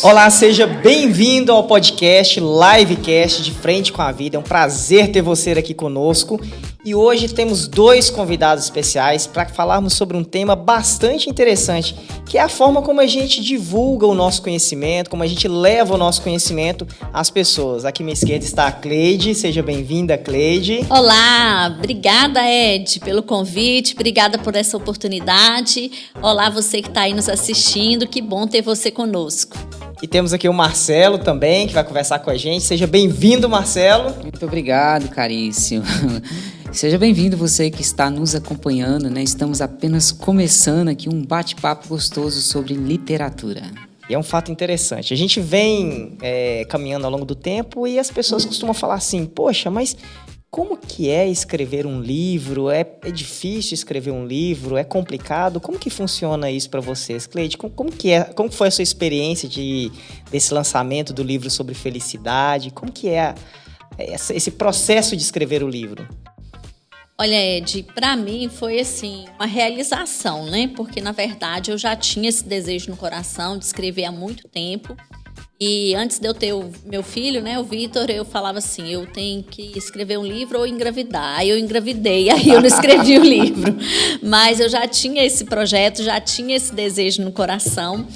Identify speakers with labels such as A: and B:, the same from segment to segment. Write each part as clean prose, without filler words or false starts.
A: Olá, seja bem-vindo ao podcast Livecast de Frente com a Vida. É um prazer ter você aqui conosco. E hoje temos dois convidados especiais para falarmos sobre um tema bastante interessante, que é a forma como a gente divulga o nosso conhecimento, como a gente leva o nosso conhecimento às pessoas. Aqui à minha esquerda está a Cleide. Seja bem-vinda, Cleide.
B: Olá, obrigada, Ed, pelo convite, obrigada por essa oportunidade. Olá, você que está aí nos assistindo, que bom ter você conosco.
A: E temos aqui o Marcelo também, que vai conversar com a gente. Seja bem-vindo, Marcelo.
C: Muito obrigado, caríssimo. Seja bem-vindo você que está nos acompanhando, né? Estamos apenas começando aqui um bate-papo gostoso sobre literatura.
A: E é um fato interessante. A gente vem caminhando ao longo do tempo e as pessoas costumam falar assim, poxa, mas como que é escrever um livro? É difícil escrever um livro? É complicado? Como que funciona isso para vocês? Cleide, como foi a sua experiência desse lançamento do livro sobre felicidade? Como que é esse processo de escrever o livro?
B: Olha, Ed, para mim foi assim, uma realização, né? Porque, na verdade, eu já tinha esse desejo no coração de escrever há muito tempo. E antes de eu ter o meu filho, né, o Vitor, eu falava assim, eu tenho que escrever um livro ou engravidar. Aí eu engravidei, aí eu não escrevi o livro. Mas eu já tinha esse projeto, já tinha esse desejo no coração.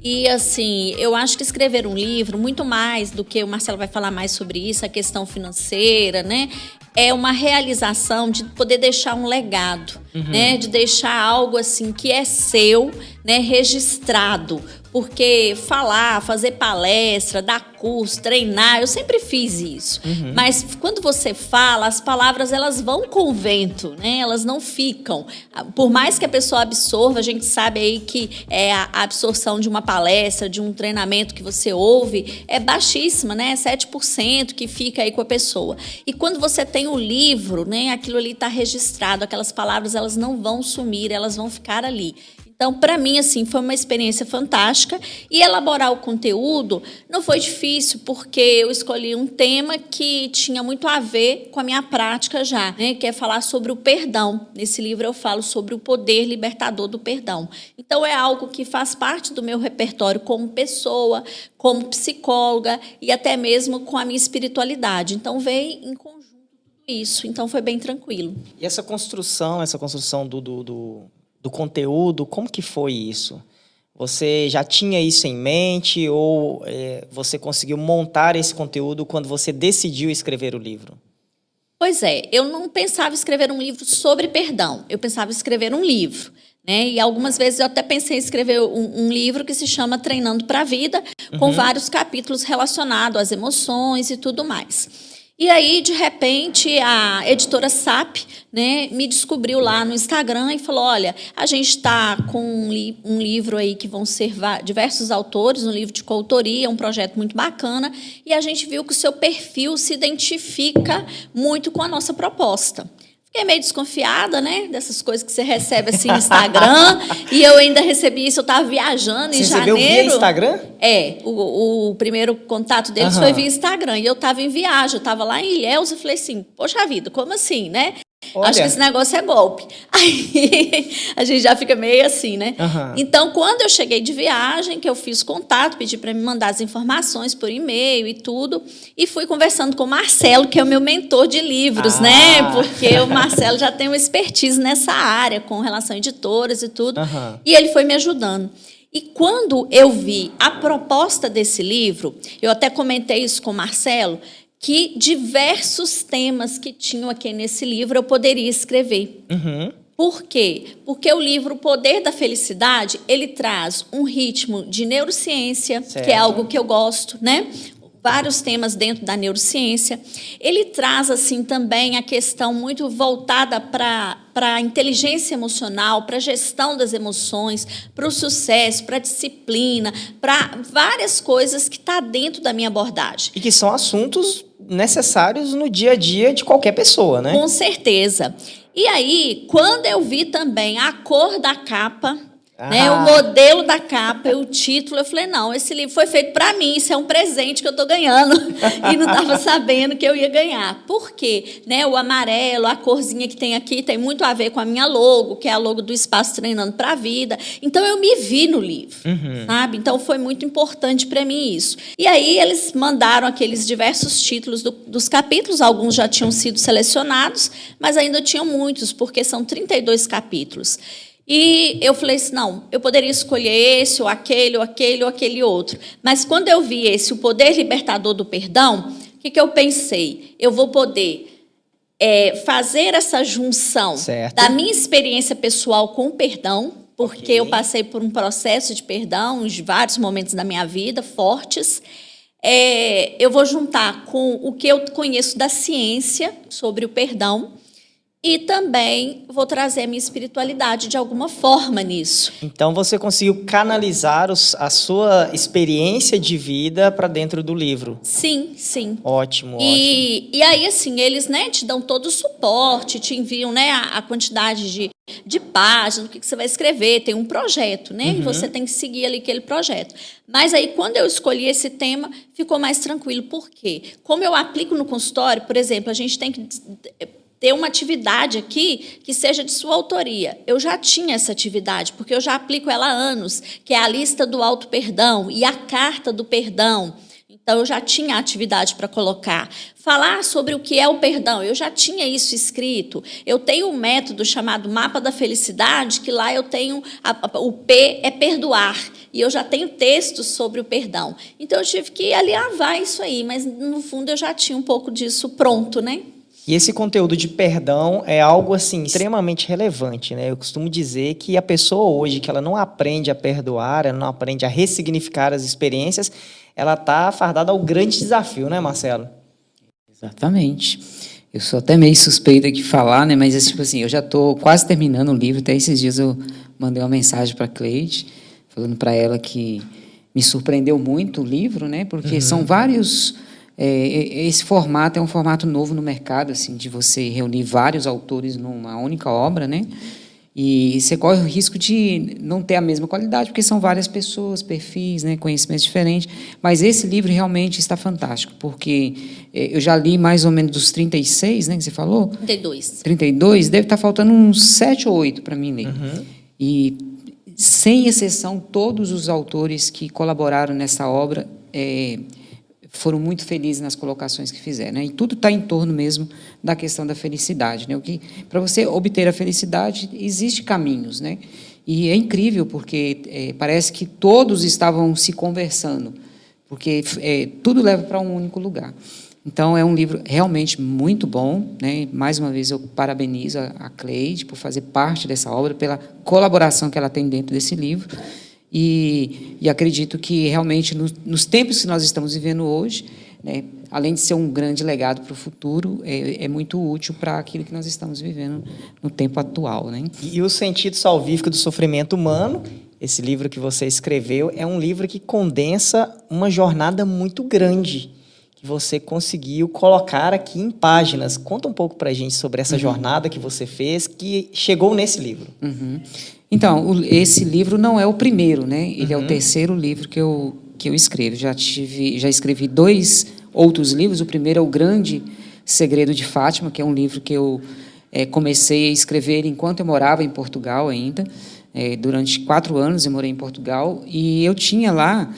B: E assim, eu acho que escrever um livro, muito mais do que o Marcelo vai falar mais sobre isso, a questão financeira, né? É uma realização de poder deixar um legado, né? De deixar algo assim que é seu, né? Registrado. Porque falar, fazer palestra, dar curso, treinar, eu sempre fiz isso. Mas quando você fala, as palavras elas vão com o vento, né? Elas não ficam. Por mais que a pessoa absorva, a gente sabe aí que a absorção de uma palestra, de um treinamento que você ouve, é baixíssima, né? 7% que fica aí com a pessoa. E quando você tem o livro, né? Aquilo ali está registrado, aquelas palavras elas não vão sumir, elas vão ficar ali. Então, para mim, assim, foi uma experiência fantástica e elaborar o conteúdo não foi difícil, porque eu escolhi um tema que tinha muito a ver com a minha prática já, né? Que é falar sobre o perdão. Nesse livro eu falo sobre o poder libertador do perdão. Então, é algo que faz parte do meu repertório como pessoa, como psicóloga e até mesmo com a minha espiritualidade. Então, veio em conjunto tudo isso. Então, foi bem tranquilo.
A: E essa construção do conteúdo, como que foi isso? Você já tinha isso em mente ou você conseguiu montar esse conteúdo quando você decidiu escrever o livro?
B: Pois é, eu não pensava em escrever um livro sobre perdão, eu pensava em escrever um livro, né? E algumas vezes eu até pensei em escrever um livro que se chama Treinando para a Vida, com vários capítulos relacionados às emoções e tudo mais. E aí, de repente, a editora SAP, né, me descobriu lá no Instagram e falou, olha, a gente está com um livro aí que vão ser diversos autores, um livro de coautoria, um projeto muito bacana, e a gente viu que o seu perfil se identifica muito com a nossa proposta. Fiquei meio desconfiada, né? Dessas coisas que você recebe assim no Instagram. E eu ainda recebi isso, eu estava viajando em janeiro.
A: Você recebeu via Instagram?
B: O primeiro contato deles foi via Instagram. E eu estava em viagem, eu estava lá em Ilhéus e falei assim, poxa vida, como assim, né? Olha. Acho que esse negócio é golpe. Aí a gente já fica meio assim, né? Então, quando eu cheguei de viagem, que eu fiz contato, pedi para me mandar as informações por e-mail e tudo, e fui conversando com o Marcelo, que é o meu mentor de livros, né? Porque o Marcelo já tem uma expertise nessa área, com relação a editoras e tudo, e ele foi me ajudando. E quando eu vi a proposta desse livro, eu até comentei isso com o Marcelo, que diversos temas que tinham aqui nesse livro eu poderia escrever. Por quê? Porque o livro O Poder da Felicidade, ele traz um ritmo de neurociência, que é algo que eu gosto, né? Vários temas dentro da neurociência. Ele traz, assim, também a questão muito voltada para a inteligência emocional, para a gestão das emoções, para o sucesso, para a disciplina, para várias coisas que está dentro da minha abordagem.
A: E que são assuntos necessários no dia a dia de qualquer pessoa, né?
B: Com certeza. E aí, quando eu vi também a cor da capa, Né? O modelo da capa, o título, eu falei, não, esse livro foi feito para mim, isso é um presente que eu estou ganhando. E não estava sabendo que eu ia ganhar. Por quê? Né? O amarelo, a corzinha que tem aqui, tem muito a ver com a minha logo, que é a logo do Espaço Treinando para a Vida. Então, eu me vi no livro, sabe? Então, foi muito importante para mim isso. E aí, eles mandaram aqueles diversos títulos dos capítulos, alguns já tinham sido selecionados, mas ainda tinham muitos, porque são 32 capítulos. E eu falei assim, não, eu poderia escolher esse, ou aquele outro. Mas quando eu vi esse, o poder libertador do perdão, o que eu pensei? Eu vou poder fazer essa junção da minha experiência pessoal com o perdão, porque eu passei por um processo de perdão em vários momentos da minha vida, fortes. Eu vou juntar com o que eu conheço da ciência sobre o perdão, e também vou trazer a minha espiritualidade de alguma forma nisso.
A: Então, você conseguiu canalizar a sua experiência de vida para dentro do livro.
B: Sim, sim.
A: Ótimo,
B: ótimo. E aí, assim, eles, né, te dão todo o suporte, te enviam, né, a quantidade de páginas, o que você vai escrever, tem um projeto, né, e você tem que seguir ali aquele projeto. Mas aí, quando eu escolhi esse tema, ficou mais tranquilo. Por quê? Como eu aplico no consultório, por exemplo, a gente tem que ter uma atividade aqui que seja de sua autoria. Eu já tinha essa atividade, porque eu já aplico ela há anos, que é a lista do auto-perdão e a carta do perdão. Então, eu já tinha a atividade para colocar. Falar sobre o que é o perdão, eu já tinha isso escrito. Eu tenho um método chamado Mapa da Felicidade, que lá eu tenho, o P é perdoar, e eu já tenho textos sobre o perdão. Então, eu tive que alinhavar isso aí, mas, no fundo, eu já tinha um pouco disso pronto, né?
A: E esse conteúdo de perdão é algo assim extremamente relevante, né? Eu costumo dizer que a pessoa hoje que ela não aprende a perdoar, ela não aprende a ressignificar as experiências, ela está fardada ao grande desafio, né, Marcelo?
C: Exatamente. Eu sou até meio suspeita de falar, né? Mas tipo assim, eu já estou quase terminando o livro. Até esses dias eu mandei uma mensagem para a Cleide, falando para ela que me surpreendeu muito o livro, né? Porque são vários. Esse formato é um formato novo no mercado, assim, de você reunir vários autores numa única obra, né? E você corre o risco de não ter a mesma qualidade, porque são várias pessoas, perfis, né, conhecimentos diferentes. Mas esse livro realmente está fantástico, porque eu já li mais ou menos dos 36, né, que você falou?
B: 32.
C: 32, deve estar faltando uns 7 ou 8 para mim ler. E, sem exceção, todos os autores que colaboraram nessa obra foram muito felizes nas colocações que fizeram, né? E tudo está em torno mesmo da questão da felicidade, né? Para você obter a felicidade, existem caminhos, né? E é incrível, porque parece que todos estavam se conversando, porque tudo leva para um único lugar. Então, é um livro realmente muito bom, né? Mais uma vez, eu parabenizo a Cleide por fazer parte dessa obra, pela colaboração que ela tem dentro desse livro. E acredito que, realmente, nos tempos que nós estamos vivendo hoje, né, além de ser um grande legado para o futuro, é muito útil para aquilo que nós estamos vivendo no tempo atual, né?
A: E o sentido salvífico do sofrimento humano, esse livro que você escreveu, é um livro que condensa uma jornada muito grande, que você conseguiu colocar aqui em páginas. Conta um pouco para a gente sobre essa jornada que você fez, que chegou nesse livro.
C: Então, esse livro não é o primeiro, né? Ele é o terceiro livro que eu escrevo. Já escrevi 2 outros livros. O primeiro é O Grande Segredo de Fátima, que é um livro que eu comecei a escrever enquanto eu morava em Portugal ainda. Durante 4 anos eu morei em Portugal, e eu tinha lá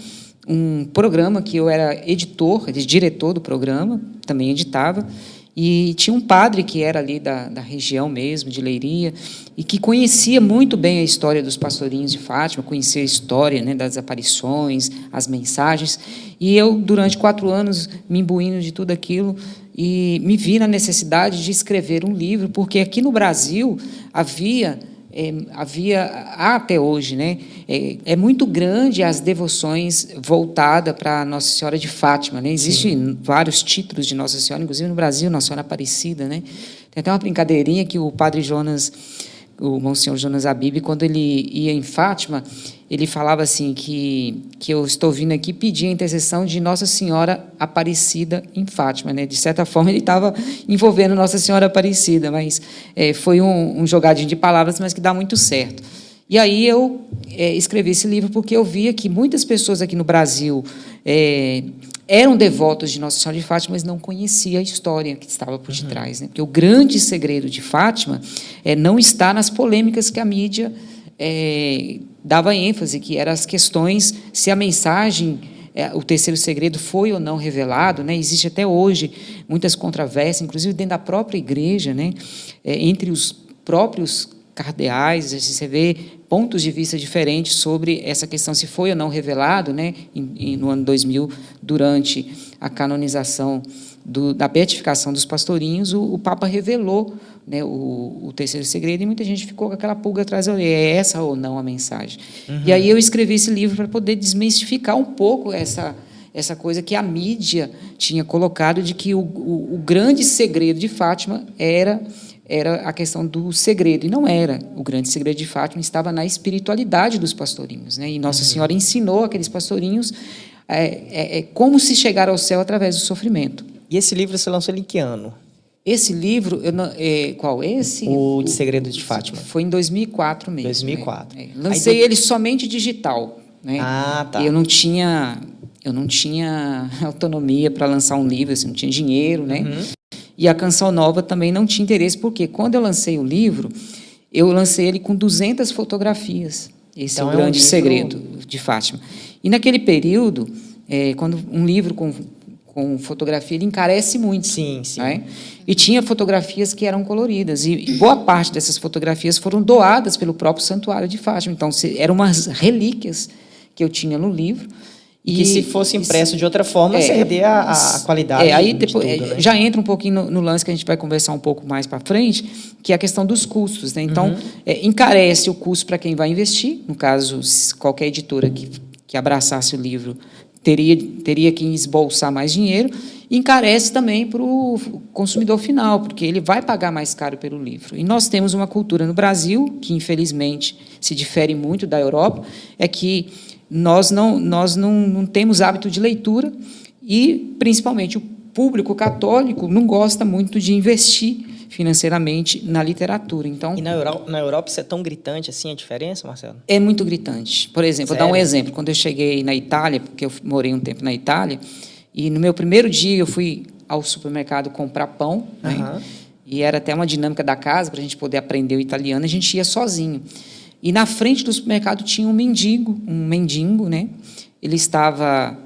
C: um programa que eu era diretor do programa, também editava. E tinha um padre que era ali da região mesmo, de Leiria, e que conhecia muito bem a história dos pastorinhos de Fátima, conhecia a história, né, das aparições, as mensagens. E eu, durante 4 anos, me imbuindo de tudo aquilo, e me vi na necessidade de escrever um livro, porque aqui no Brasil havia até hoje, né, muito grande as devoções voltadas para Nossa Senhora de Fátima, né? Existem vários títulos de Nossa Senhora, inclusive no Brasil, Nossa Senhora Aparecida, né? Tem até uma brincadeirinha que o padre Jonas, o Monsenhor Jonas Abib, quando ele ia em Fátima, ele falava assim que eu estou vindo aqui pedir a intercessão de Nossa Senhora Aparecida em Fátima, né? De certa forma, ele estava envolvendo Nossa Senhora Aparecida, mas foi um jogadinho de palavras, mas que dá muito certo. E aí eu escrevi esse livro porque eu via que muitas pessoas aqui no Brasil eram devotos de Nossa Senhora de Fátima, mas não conheciam a história que estava por detrás, né? Porque o grande segredo de Fátima não está nas polêmicas que a mídia dava ênfase, que eram as questões se a mensagem, o terceiro segredo foi ou não revelado, né? Existe até hoje muitas controvérsias, inclusive dentro da própria igreja, né? Entre os próprios cardeais, você vê pontos de vista diferentes sobre essa questão, se foi ou não revelado, né? No ano 2000, durante a canonização da beatificação dos pastorinhos, o Papa revelou, né, o terceiro segredo, e muita gente ficou com aquela pulga atrás da orelha, é essa ou não a mensagem? E aí eu escrevi esse livro para poder desmistificar um pouco essa coisa que a mídia tinha colocado, de que o grande segredo de Fátima era a questão do segredo, e não era. O grande segredo de Fátima estava na espiritualidade dos pastorinhos, né? E Nossa Senhora ensinou aqueles pastorinhos como se chegar ao céu através do sofrimento.
A: E esse livro você lançou em que ano?
C: Esse livro, qual esse?
A: O de Segredo de Fátima.
C: Foi em 2004 mesmo.
A: 2004.
C: Né? Lancei ele somente digital, né?
A: Ah, tá.
C: Eu não tinha autonomia para lançar um livro, assim, não tinha dinheiro, né? E a Canção Nova também não tinha interesse, porque quando eu lancei o livro, eu lancei ele com 200 fotografias. Esse então, é o grande segredo de Fátima. E naquele período, quando um livro com fotografia, ele encarece muito.
A: Sim, sim.
C: Né? E tinha fotografias que eram coloridas, e boa parte dessas fotografias foram doadas pelo próprio Santuário de Fátima. Então, eram umas relíquias que eu tinha no livro.
A: E que se fosse impresso de outra forma, perder a qualidade
C: aí depois,
A: de tudo, né?
C: Já entra um pouquinho no lance que a gente vai conversar um pouco mais para frente, que é a questão dos custos, né? Então, encarece o custo para quem vai investir. No caso, qualquer editora que abraçasse o livro teria que esbolsar mais dinheiro, e encarece também para o consumidor final, porque ele vai pagar mais caro pelo livro. E nós temos uma cultura no Brasil, que infelizmente se difere muito da Europa, é que nós não temos hábito de leitura, e, principalmente, o público católico não gosta muito de investir financeiramente na literatura. Então,
A: e na Europa isso é tão gritante assim a diferença, Marcelo?
C: É muito gritante. Por exemplo,
A: Sério?
C: vou dar um exemplo. Quando eu cheguei na Itália, porque eu morei um tempo na Itália, e no meu primeiro dia eu fui ao supermercado comprar pão, né? E era até uma dinâmica da casa, para a gente poder aprender o italiano, a gente ia sozinho. E na frente do supermercado tinha um mendigo, né? Ele estava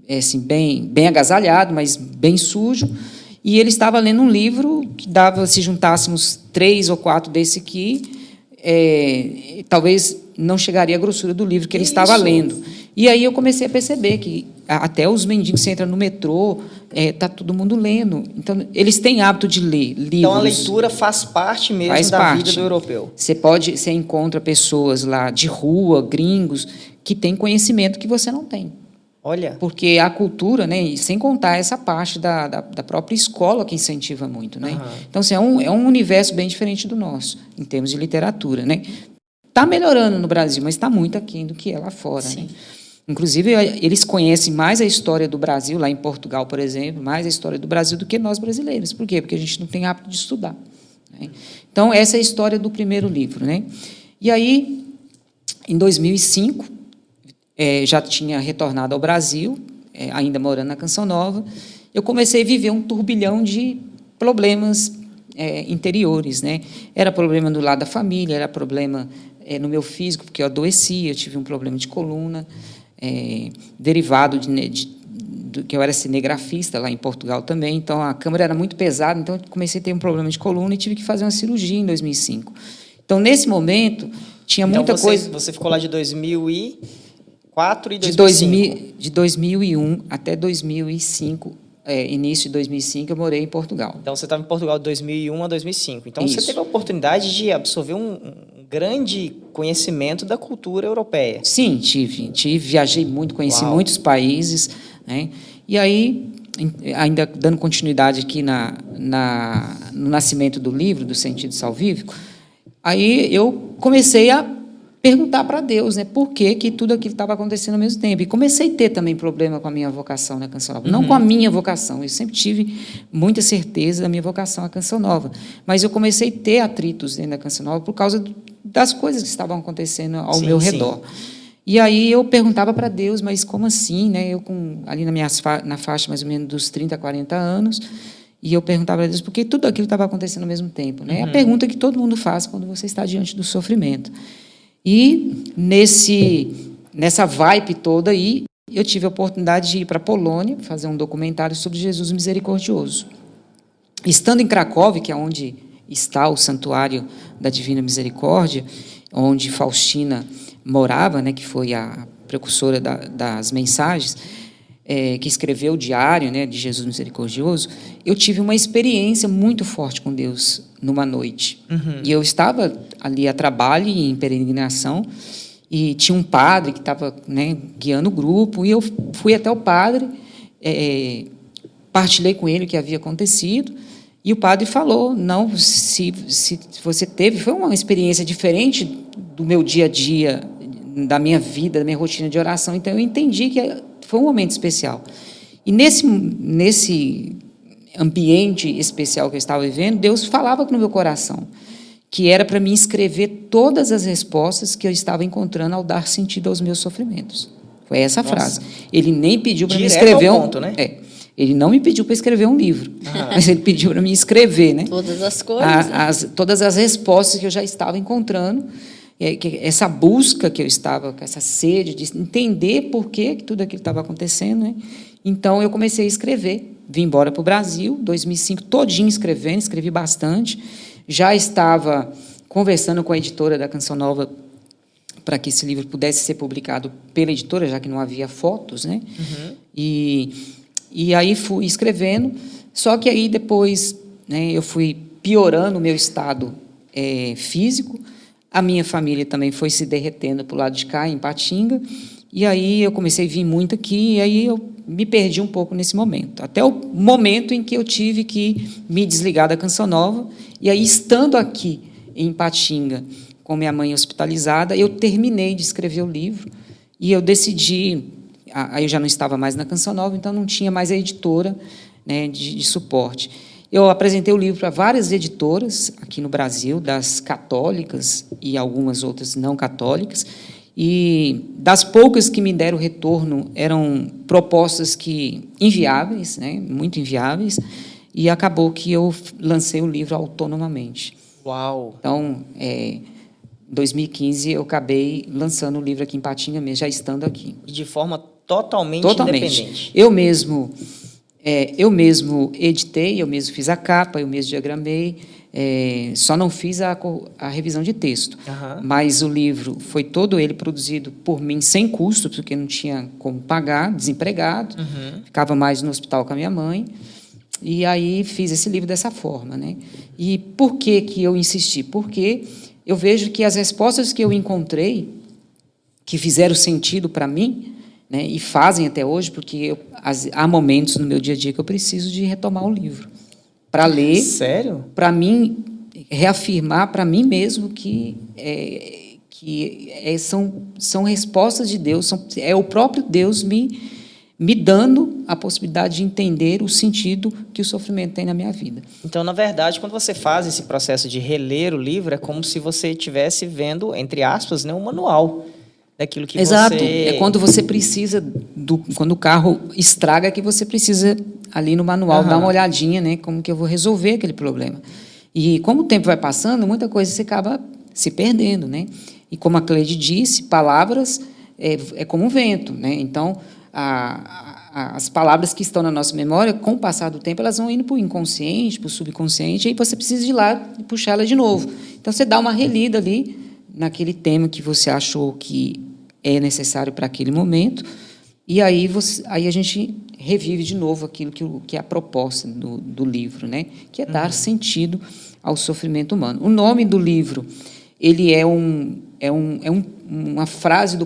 C: assim, bem agasalhado, mas bem sujo, e ele estava lendo um livro que dava, se juntássemos 3 ou 4 desse aqui, talvez não chegaria à grossura do livro que ele estava lendo. E aí eu comecei a perceber que até os mendigos, você entra no metrô, está todo mundo lendo. Então, eles têm hábito de ler livros.
A: Então, a leitura faz parte mesmo da vida do europeu.
C: Você encontra pessoas lá de rua, gringos, que têm conhecimento que você não tem.
A: Olha.
C: Porque a cultura, né, e sem contar essa parte da própria escola que incentiva muito, né? Então, assim, é um universo bem diferente do nosso, em termos de literatura, né? Está melhorando no Brasil, mas está muito aquém do que é lá fora, né? Inclusive, eles conhecem mais a história do Brasil, lá em Portugal, por exemplo, mais a história do Brasil do que nós brasileiros. Por quê? Porque a gente não tem hábito de estudar, né? Então, essa é a história do primeiro livro, né? E aí, em 2005, já tinha retornado ao Brasil, ainda morando na Canção Nova, eu comecei a viver um turbilhão de problemas interiores, né? Era problema do lado da família, era problema no meu físico, porque eu adoeci, eu tive um problema de coluna, derivado que eu era cinegrafista lá em Portugal também, então a câmera era muito pesada, então eu comecei a ter um problema de coluna e tive que fazer uma cirurgia em 2005. Então, nesse momento, tinha muita coisa...
A: Você ficou lá de 2004 e 2005?
C: De 2001 até 2005, início de 2005, eu morei em Portugal.
A: Então, você estava em Portugal de 2001 a 2005. Então,
C: Isso.
A: Você teve a oportunidade de absorver um grande conhecimento da cultura europeia.
C: Sim, tive, viajei muito, conheci muitos países, né? E aí, ainda dando continuidade aqui no nascimento do livro, do Sentido Salvífico, aí eu comecei a perguntar para Deus, né, por que tudo aquilo estava acontecendo ao mesmo tempo. E comecei a ter também problema com a minha vocação na Canção Nova. Não com a minha vocação, eu sempre tive muita certeza da minha vocação à Canção Nova, mas eu comecei a ter atritos dentro da Canção Nova por causa das coisas que estavam acontecendo ao meu redor. E aí eu perguntava para Deus, mas como assim, né? Eu ali na faixa mais ou menos dos 30, 40 anos, e eu perguntava para Deus por que tudo aquilo estava acontecendo ao mesmo tempo, né? É a pergunta que todo mundo faz quando você está diante do sofrimento. E nessa vibe toda aí, eu tive a oportunidade de ir para a Polônia, fazer um documentário sobre Jesus Misericordioso. Estando em Cracóvia, que é onde está o Santuário da Divina Misericórdia, onde Faustina morava, né, que foi a precursora das mensagens, que escreveu o diário, né, de Jesus Misericordioso, eu tive uma experiência muito forte com Deus numa noite. E eu estava ali a trabalho, em peregrinação, e tinha um padre que estava, né, guiando o grupo, e eu fui até o padre, partilhei com ele o que havia acontecido, e o padre falou, não, se você teve, foi uma experiência diferente do meu dia a dia, da minha vida, da minha rotina de oração, então eu entendi que foi um momento especial. E nesse ambiente especial que eu estava vivendo, Deus falava no meu coração, que era para mim escrever todas as respostas que eu estava encontrando ao dar sentido aos meus sofrimentos. Foi essa frase. Ele nem pediu para me escrever ele não me pediu para escrever um livro, mas ele pediu para me escrever, né?
B: Todas as coisas.
C: Todas as respostas que eu já estava encontrando, essa busca que eu estava, essa sede de entender por que tudo aquilo estava acontecendo, né? Então, eu comecei a escrever. Vim embora para o Brasil, 2005, todinho escrevendo, escrevi bastante. Já estava conversando com a editora da Canção Nova para que esse livro pudesse ser publicado pela editora, já que não havia fotos, né? E aí fui escrevendo, só que aí depois, né, eu fui piorando o meu estado físico, a minha família também foi se derretendo para o lado de cá, em Ipatinga, e aí eu comecei a vir muito aqui, e aí eu me perdi um pouco nesse momento, até o momento em que eu tive que me desligar da Canção Nova, e aí, estando aqui em Ipatinga, com minha mãe hospitalizada, eu terminei de escrever o livro, e eu decidi, aí eu já não estava mais na Canção Nova, então não tinha mais a editora, né, de suporte. Eu apresentei o livro para várias editoras aqui no Brasil, das católicas e algumas outras não católicas, e das poucas que me deram retorno eram propostas inviáveis, né, muito inviáveis, e acabou que eu lancei o livro autonomamente.
A: Uau!
C: Então, em 2015, eu acabei lançando o livro aqui em Ipatinga mesmo, já estando aqui.
A: E de forma totalmente independente.
C: Eu mesmo editei, eu mesmo fiz a capa, eu mesmo diagramei, só não fiz a revisão de texto. Mas o livro foi todo ele produzido por mim sem custo, porque não tinha como pagar, desempregado, ficava mais no hospital com a minha mãe, e aí fiz esse livro dessa forma, né? E por que eu insisti? Porque eu vejo que as respostas que eu encontrei, que fizeram sentido para mim, né, e fazem até hoje, porque há momentos no meu dia a dia que eu preciso de retomar o livro para ler.
A: Sério?
C: Para mim, reafirmar para mim mesmo que são respostas de Deus, é o próprio Deus me dando a possibilidade de entender o sentido que o sofrimento tem na minha vida.
A: Então, na verdade, quando você faz esse processo de reler o livro, é como se você estivesse vendo, entre aspas, né, um manual daquilo que
C: Exato.
A: você...
C: É quando você precisa, quando o carro estraga, que você precisa, ali no manual, dar uma olhadinha, né, como que eu vou resolver aquele problema. E como o tempo vai passando, muita coisa você acaba se perdendo, né? E como a Cleide disse, palavras é como um vento, né? Então, as palavras que estão na nossa memória, com o passar do tempo, elas vão indo para o inconsciente, para o subconsciente, e aí você precisa ir lá e puxar ela de novo. Então, você dá uma relida ali naquele tema que você achou que é necessário para aquele momento, e aí a gente revive de novo aquilo que é a proposta do livro, né? Que é dar sentido ao sofrimento humano. O nome do livro, ele é uma frase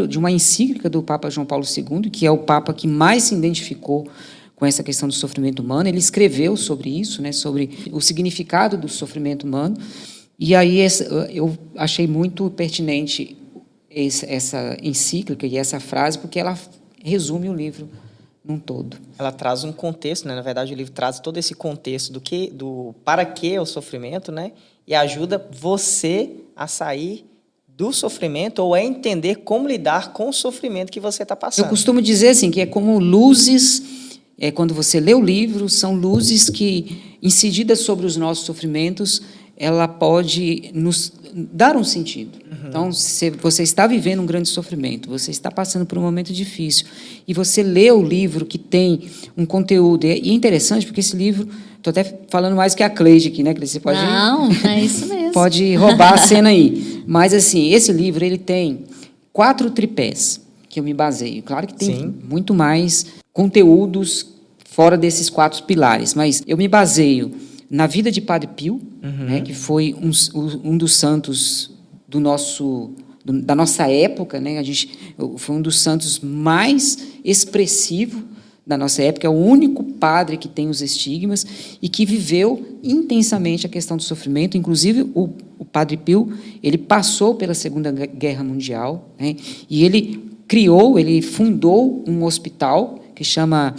C: de uma encíclica do Papa João Paulo II, que é o Papa que mais se identificou com essa questão do sofrimento humano. Ele escreveu sobre isso, né, sobre o significado do sofrimento humano, e aí eu achei muito pertinente essa encíclica e essa frase, porque ela resume o livro num todo.
A: Ela traz um contexto, né? Na verdade, o livro traz todo esse contexto do para que o sofrimento, né? E ajuda você a sair do sofrimento ou a entender como lidar com o sofrimento que você está passando.
C: Eu costumo dizer assim, que é como luzes, quando você lê o livro, são luzes que, incididas sobre os nossos sofrimentos, ela pode nos dar um sentido. Então, se você está vivendo um grande sofrimento, você está passando por um momento difícil, e você lê o livro que tem um conteúdo, e é interessante porque esse livro, estou até falando mais que a Cleide aqui, né, Cleide? Você pode...
B: Não, é isso mesmo.
C: Pode roubar a cena aí. Mas, assim, esse livro, ele tem 4 tripés que eu me baseio. Claro que tem muito mais conteúdos fora desses 4 pilares, mas eu me baseio na vida de Padre Pio, né, que foi um dos santos da nossa época, né? Foi um dos santos mais expressivos da nossa época, é o único padre que tem os estigmas e que viveu intensamente a questão do sofrimento. Inclusive, o Padre Pio, ele passou pela Segunda Guerra Mundial, né? E ele fundou um hospital que chama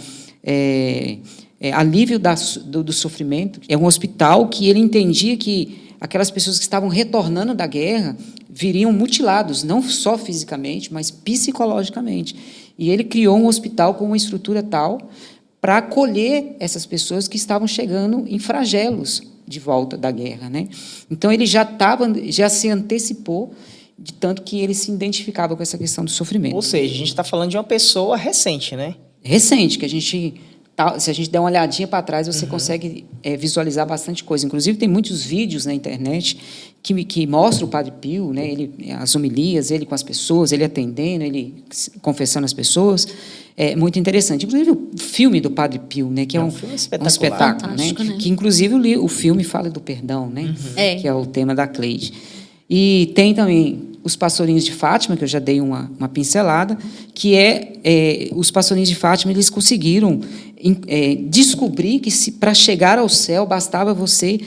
C: Alívio do Sofrimento. É um hospital que ele entendia que aquelas pessoas que estavam retornando da guerra viriam mutilados, não só fisicamente, mas psicologicamente. E ele criou um hospital com uma estrutura tal para acolher essas pessoas que estavam chegando em flagelos de volta da guerra, né? Então, ele já se antecipou, de tanto que ele se identificava com essa questão do sofrimento.
A: Ou seja, a gente está falando de uma pessoa recente, né?
C: Recente, que se a gente der uma olhadinha para trás, você consegue visualizar bastante coisa. Inclusive, tem muitos vídeos na internet que mostram o Padre Pio, né? As homilias, ele com as pessoas, ele atendendo, ele confessando as pessoas. É muito interessante. Inclusive, o filme do Padre Pio, né? Que é um filme espetáculo, né? Que, inclusive, o filme fala do perdão, né? Que é o tema da Cleide. E tem também os Pastorinhos de Fátima, que eu já dei uma pincelada, que os Pastorinhos de Fátima, eles conseguiram descobrir que para chegar ao céu bastava você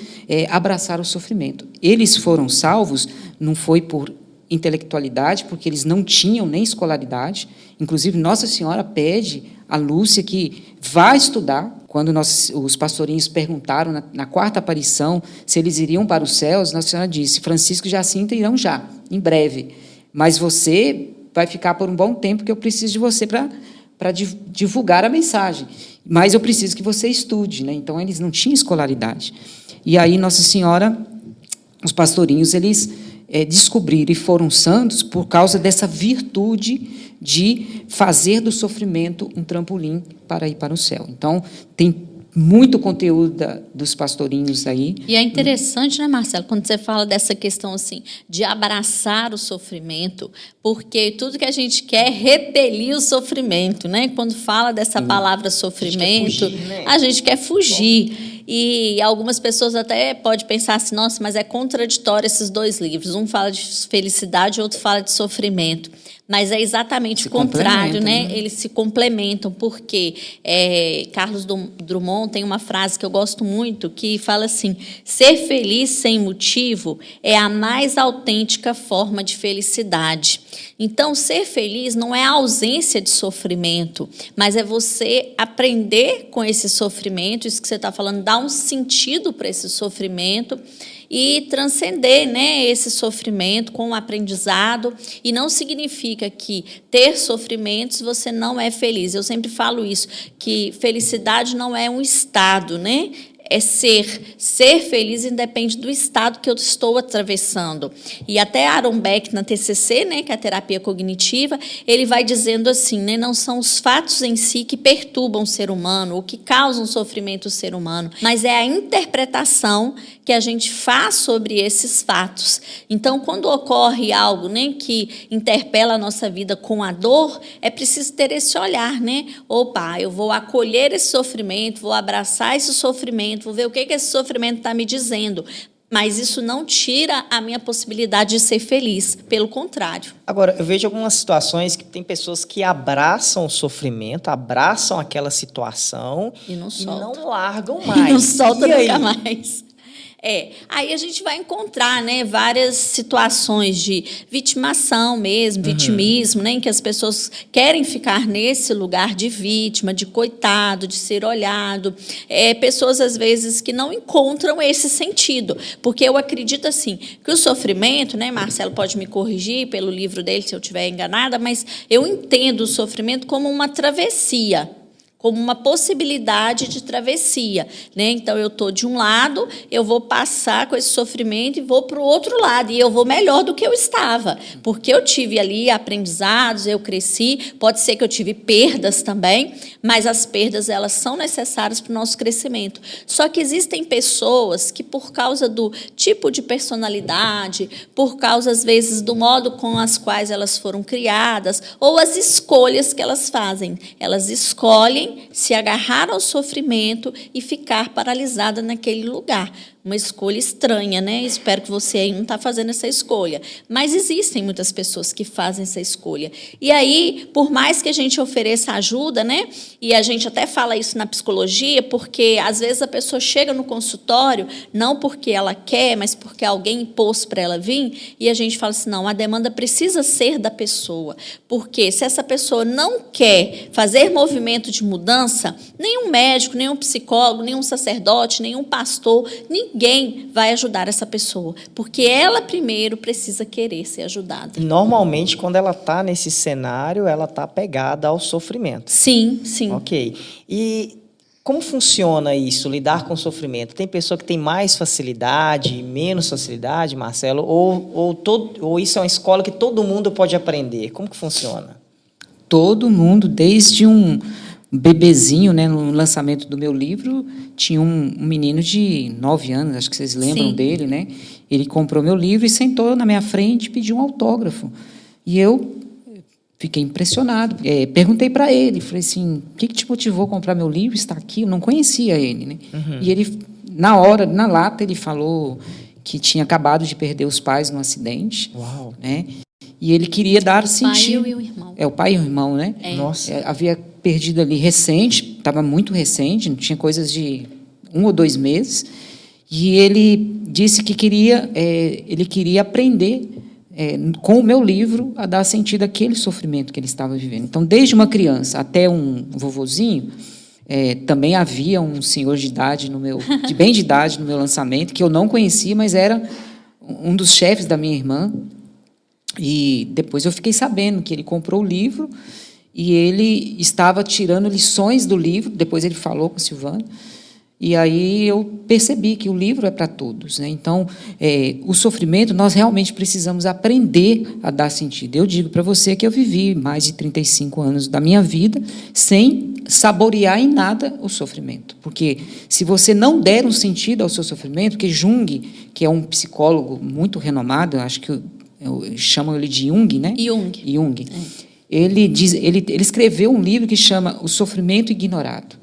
C: abraçar o sofrimento. Eles foram salvos, não foi por intelectualidade, porque eles não tinham nem escolaridade. Inclusive, Nossa Senhora pede a Lúcia que vá estudar. Quando os pastorinhos perguntaram, na 4ª aparição, se eles iriam para os céus, Nossa Senhora disse: Francisco e Jacinta irão já, em breve. Mas você vai ficar por um bom tempo, que eu preciso de você para divulgar a mensagem. Mas eu preciso que você estude, né? Então, eles não tinham escolaridade. E aí, Nossa Senhora, os pastorinhos, eles descobriram e foram santos por causa dessa virtude de fazer do sofrimento um trampolim para ir para o céu. Então, tem muito conteúdo dos pastorinhos aí.
B: E é interessante, né, Marcelo, quando você fala dessa questão assim, de abraçar o sofrimento, porque tudo que a gente quer é repelir o sofrimento, né? Quando fala dessa palavra sofrimento, a gente quer fugir. E algumas pessoas até podem pensar assim, nossa, mas é contraditório esses 2 livros. Um fala de felicidade, o outro fala de sofrimento. Mas é exatamente o contrário, né? Eles se complementam, porque Carlos Drummond tem uma frase que eu gosto muito, que fala assim: ser feliz sem motivo é a mais autêntica forma de felicidade. Então, ser feliz não é a ausência de sofrimento, mas é você aprender com esse sofrimento, isso que você está falando, dar um sentido para esse sofrimento e transcender, né, esse sofrimento com o aprendizado. E não significa que ter sofrimentos você não é feliz. Eu sempre falo isso, que felicidade não é um estado, né? É ser feliz independe do estado que eu estou atravessando. E até Aaron Beck, na TCC, né, que é a terapia cognitiva, ele vai dizendo assim, né, não são os fatos em si que perturbam o ser humano, ou que causam sofrimento ao ser humano, mas é a interpretação que a gente faz sobre esses fatos. Então, quando ocorre algo, né, que interpela a nossa vida com a dor, é preciso ter esse olhar, né? Opa, eu vou acolher esse sofrimento, vou abraçar esse sofrimento, vou ver o que esse sofrimento está me dizendo. Mas isso não tira a minha possibilidade de ser feliz, pelo contrário.
A: Agora, eu vejo algumas situações que tem pessoas que abraçam o sofrimento, abraçam aquela situação
B: e não
A: largam mais.
B: E não solta nunca mais. Aí a gente vai encontrar, né, várias situações de vitimação mesmo, vitimismo, né, em que as pessoas querem ficar nesse lugar de vítima, de coitado, de ser olhado. Pessoas, às vezes, que não encontram esse sentido. Porque eu acredito, assim, que o sofrimento, né, Marcelo pode me corrigir pelo livro dele, se eu estiver enganada, mas eu entendo o sofrimento como uma travessia, como uma possibilidade de travessia, né? Então, eu estou de um lado, eu vou passar com esse sofrimento e vou para o outro lado, e eu vou melhor do que eu estava, porque eu tive ali aprendizados, eu cresci, pode ser que eu tive perdas também, mas as perdas, elas são necessárias para o nosso crescimento. Só que existem pessoas que, por causa do tipo de personalidade, por causa, às vezes, do modo com as quais elas foram criadas, ou as escolhas que elas fazem, elas escolhem se agarrar ao sofrimento e ficar paralisada naquele lugar. Uma escolha estranha, né? Espero que você aí não está fazendo essa escolha. Mas existem muitas pessoas que fazem essa escolha. E aí, por mais que a gente ofereça ajuda, né? E a gente até fala isso na psicologia, porque às vezes a pessoa chega no consultório, não porque ela quer, mas porque alguém impôs para ela vir, e a gente fala assim, não, a demanda precisa ser da pessoa. Porque se essa pessoa não quer fazer movimento de mudança, nenhum médico, nenhum psicólogo, nenhum sacerdote, nenhum pastor, ninguém vai ajudar essa pessoa, porque ela primeiro precisa querer ser ajudada.
A: Normalmente, quando ela está nesse cenário, ela está apegada ao sofrimento.
B: Sim, sim.
A: Ok. E como funciona isso, lidar com o sofrimento? Tem pessoa que tem mais facilidade, menos facilidade, Marcelo? Ou isso é uma escola que todo mundo pode aprender? Como que funciona?
C: Todo mundo, desde um bebezinho, né, no lançamento do meu livro, tinha um menino de 9 anos, acho que vocês lembram dele, né? Ele comprou meu livro e sentou na minha frente e pediu um autógrafo. E eu fiquei impressionado. Perguntei para ele, falei assim, o que te motivou a comprar meu livro? Está aqui? Eu não conhecia ele, né? E ele, na lata, ele falou que tinha acabado de perder os pais num acidente.
A: Uau.
C: Né? E ele queria dar sentido.
B: O pai e o irmão.
C: O pai e o irmão, né?
A: Nossa.
C: Havia perdido ali recente, estava muito recente, não tinha coisas de 1 ou 2 meses, e ele disse que ele queria aprender com o meu livro a dar sentido àquele sofrimento que ele estava vivendo. Então, desde uma criança até um vovozinho, também havia um senhor de idade bem de idade no meu lançamento, que eu não conhecia, mas era um dos chefes da minha irmã. E depois eu fiquei sabendo que ele comprou o livro e ele estava tirando lições do livro. Depois ele falou com a Silvana. E aí eu percebi que o livro é para todos, né? Então, o sofrimento, nós realmente precisamos aprender a dar sentido. Eu digo para você que eu vivi mais de 35 anos da minha vida sem saborear em nada o sofrimento. Porque se você não der um sentido ao seu sofrimento, que Jung, que é um psicólogo muito renomado, eu acho que chamam ele de Jung, né? Jung. Ele escreveu um livro que chama O Sofrimento Ignorado.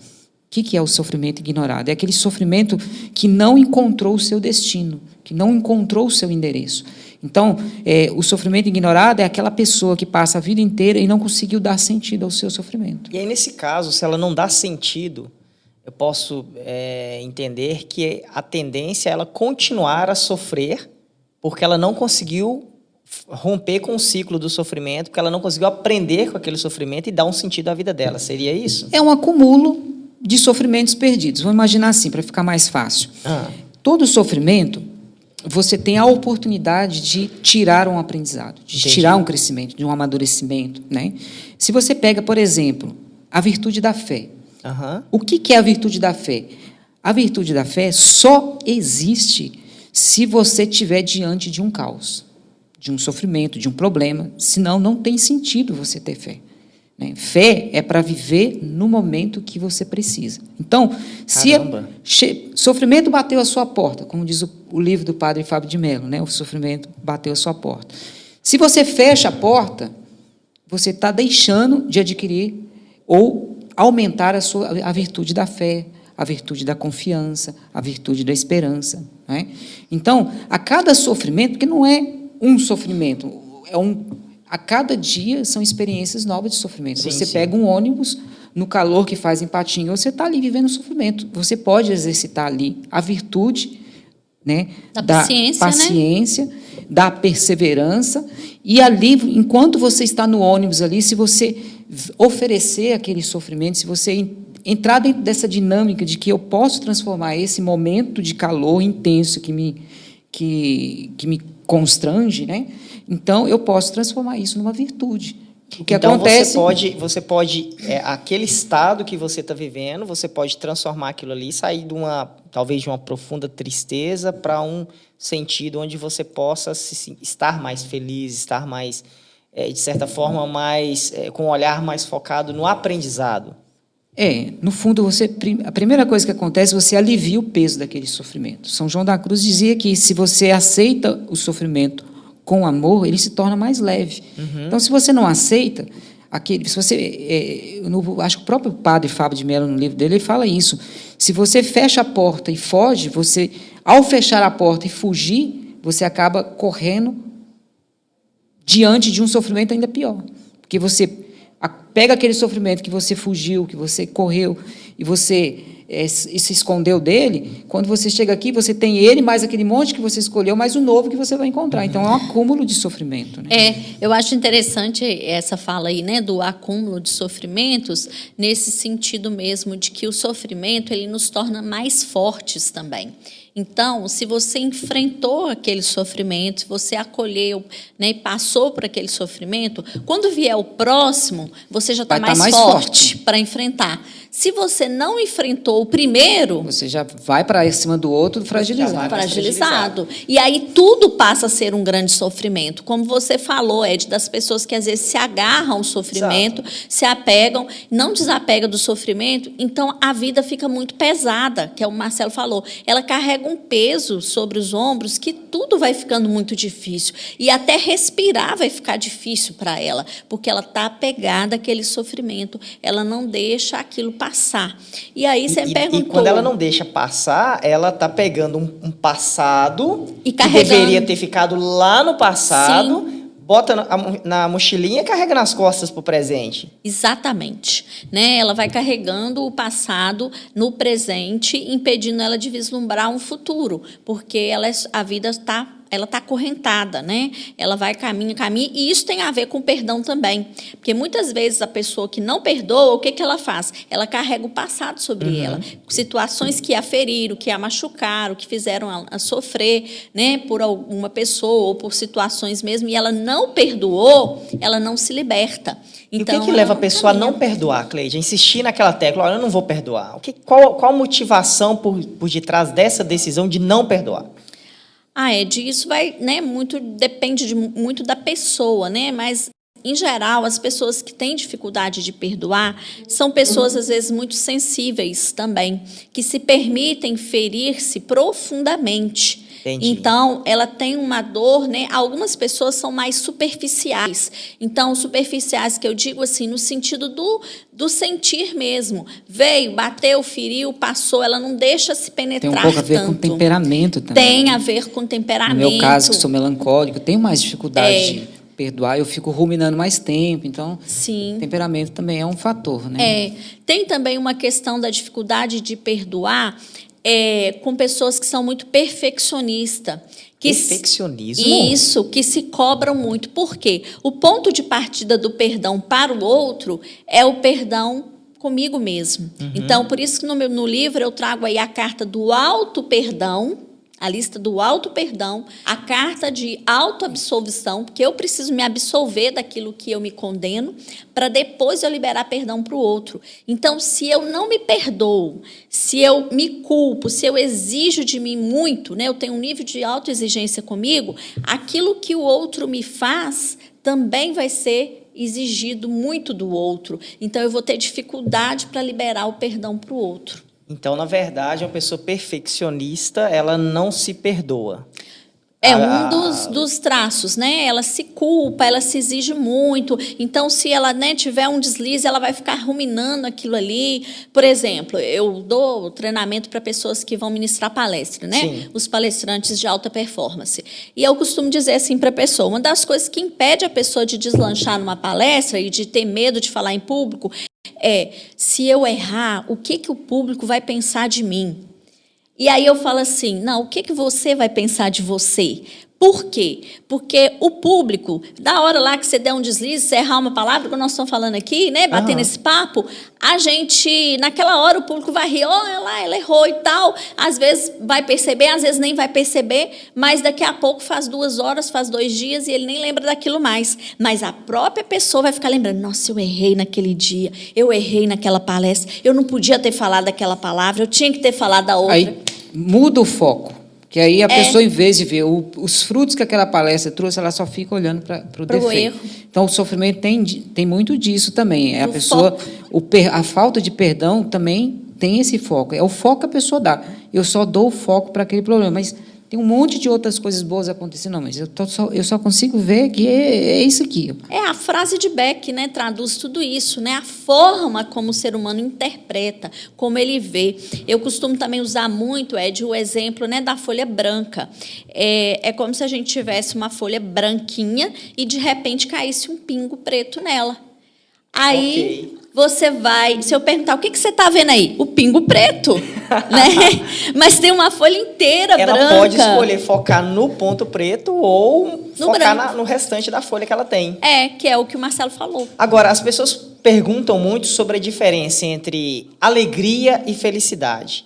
C: O que é o sofrimento ignorado? É aquele sofrimento que não encontrou o seu destino, que não encontrou o seu endereço. Então, o sofrimento ignorado é aquela pessoa que passa a vida inteira e não conseguiu dar sentido ao seu sofrimento.
A: E aí, nesse caso, se ela não dá sentido, eu posso entender que a tendência é ela continuar a sofrer porque ela não conseguiu romper com o ciclo do sofrimento, porque ela não conseguiu aprender com aquele sofrimento e dar um sentido à vida dela. Seria isso?
C: É um acúmulo de sofrimentos perdidos. Vamos imaginar assim, para ficar mais fácil. Todo sofrimento, você tem a oportunidade de tirar um aprendizado, de tirar um crescimento, de um amadurecimento, né? Se você pega, por exemplo, a virtude da fé. O que é a virtude da fé? A virtude da fé só existe se você estiver diante de um caos, de um sofrimento, de um problema. Senão, não tem sentido você ter fé. Fé é para viver no momento que você precisa. Então, se sofrimento bateu a sua porta, como diz o livro do padre Fábio de Mello, né? O sofrimento bateu a sua porta. Se você fecha a porta, você está deixando de adquirir ou aumentar a virtude da fé, a virtude da confiança, a virtude da esperança. Né? Então, a cada sofrimento, porque não é um sofrimento, a cada dia são experiências novas de sofrimento. Você pega um ônibus, no calor que faz em Patinho, você está ali vivendo sofrimento. Você pode exercitar ali a virtude né?
B: Da paciência,
C: da perseverança. E ali, enquanto você está no ônibus ali, se você oferecer aquele sofrimento, se você entrar dentro dessa dinâmica de que eu posso transformar esse momento de calor intenso que me constrange, né? Então, eu posso transformar isso numa virtude. O que
A: então,
C: acontece...
A: você pode aquele estado que você está vivendo, você pode transformar aquilo ali, sair talvez de uma profunda tristeza para um sentido onde você possa estar mais feliz, estar mais, de certa forma, com um olhar mais focado no aprendizado.
C: No fundo, a primeira coisa que acontece, você alivia o peso daquele sofrimento. São João da Cruz dizia que se você aceita o sofrimento com amor, ele se torna mais leve.
A: Uhum.
C: Então, se você não aceita, acho que o próprio padre Fábio de Mello, no livro dele, ele fala isso. Se você fecha a porta e foge, ao fechar a porta e fugir, você acaba correndo diante de um sofrimento ainda pior. Porque você pega aquele sofrimento que você fugiu, que você correu, e você se escondeu dele, quando você chega aqui, você tem ele, mais aquele monte que você escolheu, mais o novo que você vai encontrar. Então, é um acúmulo de sofrimento. Né?
B: Eu acho interessante essa fala aí, né, do acúmulo de sofrimentos, nesse sentido mesmo de que o sofrimento ele nos torna mais fortes também. Então, se você enfrentou aquele sofrimento, se você acolheu, né, e passou por aquele sofrimento, quando vier o próximo, você já está mais forte para enfrentar. Se você não enfrentou o primeiro...
C: Você já vai para cima do outro fragilizado.
B: E aí tudo passa a ser um grande sofrimento. Como você falou, Ed, das pessoas que às vezes se agarram ao sofrimento, se apegam, não desapegam do sofrimento, então a vida fica muito pesada, que é o Marcelo falou. Ela carrega um peso sobre os ombros que tudo vai ficando muito difícil. E até respirar vai ficar difícil para ela, porque ela está apegada àquele sofrimento. Ela não deixa aquilo passar. E aí você me perguntou...
A: E quando ela não deixa passar, ela está pegando um passado
B: e
A: que deveria ter ficado lá no passado... Sim. Bota na mochilinha e carrega nas costas para o presente.
B: Exatamente. Né? Ela vai carregando o passado no presente, impedindo ela de vislumbrar um futuro, porque a vida está... Ela está acorrentada, né? Ela vai caminho, e isso tem a ver com perdão também. Porque muitas vezes a pessoa que não perdoa, o que ela faz? Ela carrega o passado sobre ela. Situações que a feriram, que a machucaram, que fizeram a sofrer, né? Por alguma pessoa ou por situações mesmo, e ela não perdoou, ela não se liberta.
A: Então, e o que leva a pessoa a não perdoar, Cleide? A insistir naquela tecla, olha, eu não vou perdoar. Qual a motivação por detrás dessa decisão de não perdoar?
B: Ed, isso depende muito da pessoa, né? Mas, em geral, as pessoas que têm dificuldade de perdoar são pessoas, às vezes, muito sensíveis também, que se permitem ferir-se profundamente.
A: Entendi.
B: Então, ela tem uma dor, né? Algumas pessoas são mais superficiais. Então, superficiais que eu digo assim, no sentido do sentir mesmo. Veio, bateu, feriu, passou, ela não deixa se penetrar tanto.
C: Tem um pouco a ver com temperamento também.
B: Tem a ver com temperamento.
C: No meu caso, que sou melancólico, tenho mais dificuldade de perdoar, eu fico ruminando mais tempo, então
B: Sim.
C: Temperamento também é um fator, né?
B: Tem também uma questão da dificuldade de perdoar com pessoas que são muito perfeccionistas.
A: Perfeccionismo?
B: Isso, que se cobram muito. Por quê? O ponto de partida do perdão para o outro é o perdão comigo mesmo. Então, por isso que no livro eu trago aí a carta do auto-perdão, a lista do auto-perdão, a carta de auto-absolvição, porque eu preciso me absolver daquilo que eu me condeno, para depois eu liberar perdão para o outro. Então, se eu não me perdoo, se eu me culpo, se eu exijo de mim muito, né, eu tenho um nível de autoexigência comigo, aquilo que o outro me faz também vai ser exigido muito do outro. Então, eu vou ter dificuldade para liberar o perdão para o outro.
A: Então, na verdade, uma pessoa perfeccionista, ela não se perdoa.
B: É um dos traços, né? Ela se culpa, ela se exige muito. Então, se ela, né, tiver um deslize, ela vai ficar ruminando aquilo ali. Por exemplo, eu dou treinamento para pessoas que vão ministrar palestra, né?
A: Sim.
B: Os palestrantes de alta performance. E eu costumo dizer assim para a pessoa, uma das coisas que impede a pessoa de deslanchar numa palestra e de ter medo de falar em público se eu errar, o que o público vai pensar de mim? E aí eu falo assim, não, o que, que você vai pensar de você? Por quê? Porque o público, da hora lá que você der um deslize, você errar uma palavra, que nós estamos falando aqui, né, batendo esse papo, a gente, naquela hora, o público vai rir, olha lá, ela errou e tal, às vezes vai perceber, às vezes nem vai perceber, mas daqui a pouco faz 2 horas, faz 2 dias e ele nem lembra daquilo mais. Mas a própria pessoa vai ficar lembrando, nossa, eu errei naquele dia, eu errei naquela palestra, eu não podia ter falado aquela palavra, eu tinha que ter falado da outra.
C: Aí muda o foco. Que aí a pessoa, em vez de ver os frutos que aquela palestra trouxe, ela só fica olhando para o defeito.
B: Erro.
C: Então, o sofrimento tem muito disso também. A pessoa, a falta de perdão também tem esse foco. É o foco que a pessoa dá. Eu só dou o foco para aquele problema, mas tem um monte de outras coisas boas acontecendo. Não, mas eu só consigo ver que é isso aqui.
B: A frase de Beck, né, traduz tudo isso, né? A forma como o ser humano interpreta, como ele vê. Eu costumo também usar muito, Ed, o exemplo, né, da folha branca. É como se a gente tivesse uma folha branquinha e, de repente, caísse um pingo preto nela. Aí você vai... Se eu perguntar, o que você está vendo aí? O pingo preto, né? Mas tem uma folha inteira branca.
A: Ela pode escolher focar no ponto preto ou focar no restante da folha que ela tem.
B: Que é o que o Marcelo falou.
A: Agora, as pessoas perguntam muito sobre a diferença entre alegria e felicidade.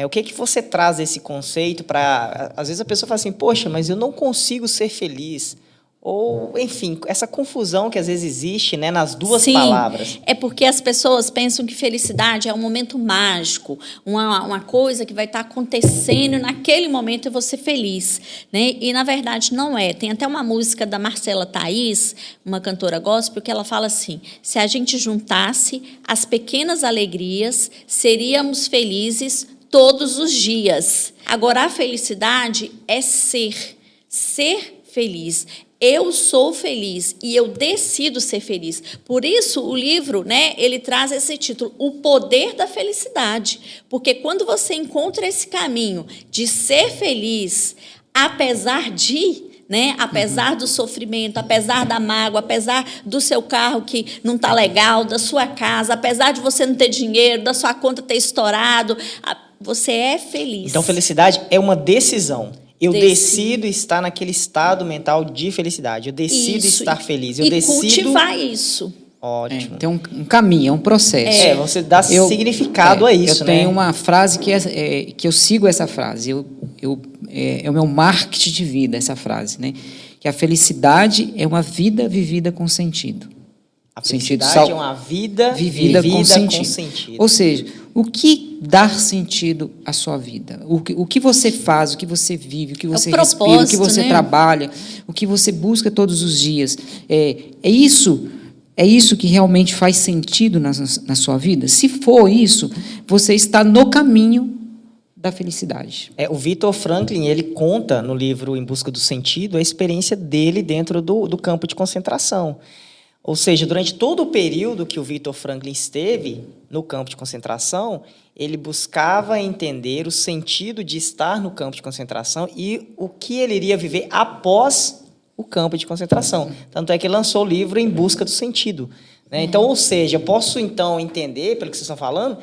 A: O que você traz desse conceito para... Às vezes a pessoa fala assim, poxa, mas eu não consigo ser feliz. Ou, enfim, essa confusão que às vezes existe, né, nas duas palavras.
B: É porque as pessoas pensam que felicidade é um momento mágico, uma coisa que vai estar acontecendo naquele momento eu vou ser feliz, né? E, na verdade, não é. Tem até uma música da Marcela Thaís, uma cantora gospel, que ela fala assim, se a gente juntasse as pequenas alegrias, seríamos felizes todos os dias. Agora, a felicidade é ser feliz. Eu sou feliz e eu decido ser feliz. Por isso, o livro, né, ele traz esse título, O Poder da Felicidade. Porque quando você encontra esse caminho de ser feliz, apesar do sofrimento, apesar da mágoa, apesar do seu carro que não está legal, da sua casa, apesar de você não ter dinheiro, da sua conta ter estourado, você é feliz.
A: Então, felicidade é uma decisão. Eu decido estar naquele estado mental de felicidade. Eu decido estar feliz. Eu decido
B: cultivar isso.
A: Ótimo.
C: Tem um caminho, é um processo.
A: Você dá significado a isso,
C: eu tenho uma frase que eu sigo essa frase. É o meu marketing de vida, essa frase, né? Que a felicidade é uma vida vivida com sentido.
A: A felicidade é uma vida vivida com sentido.
C: Ou seja, o que dá sentido à sua vida? O que você faz, o que você vive, o que você respira, o que você trabalha, o que você busca todos os dias. É isso que realmente faz sentido na sua vida? Se for isso, você está no caminho da felicidade.
A: O Viktor Frankl, ele conta no livro Em Busca do Sentido a experiência dele dentro do campo de concentração. Ou seja, durante todo o período que o Viktor Frankl esteve no campo de concentração, ele buscava entender o sentido de estar no campo de concentração e o que ele iria viver após o campo de concentração. Tanto é que ele lançou o livro Em Busca do Sentido, né? Então, ou seja, eu posso então entender, pelo que vocês estão falando,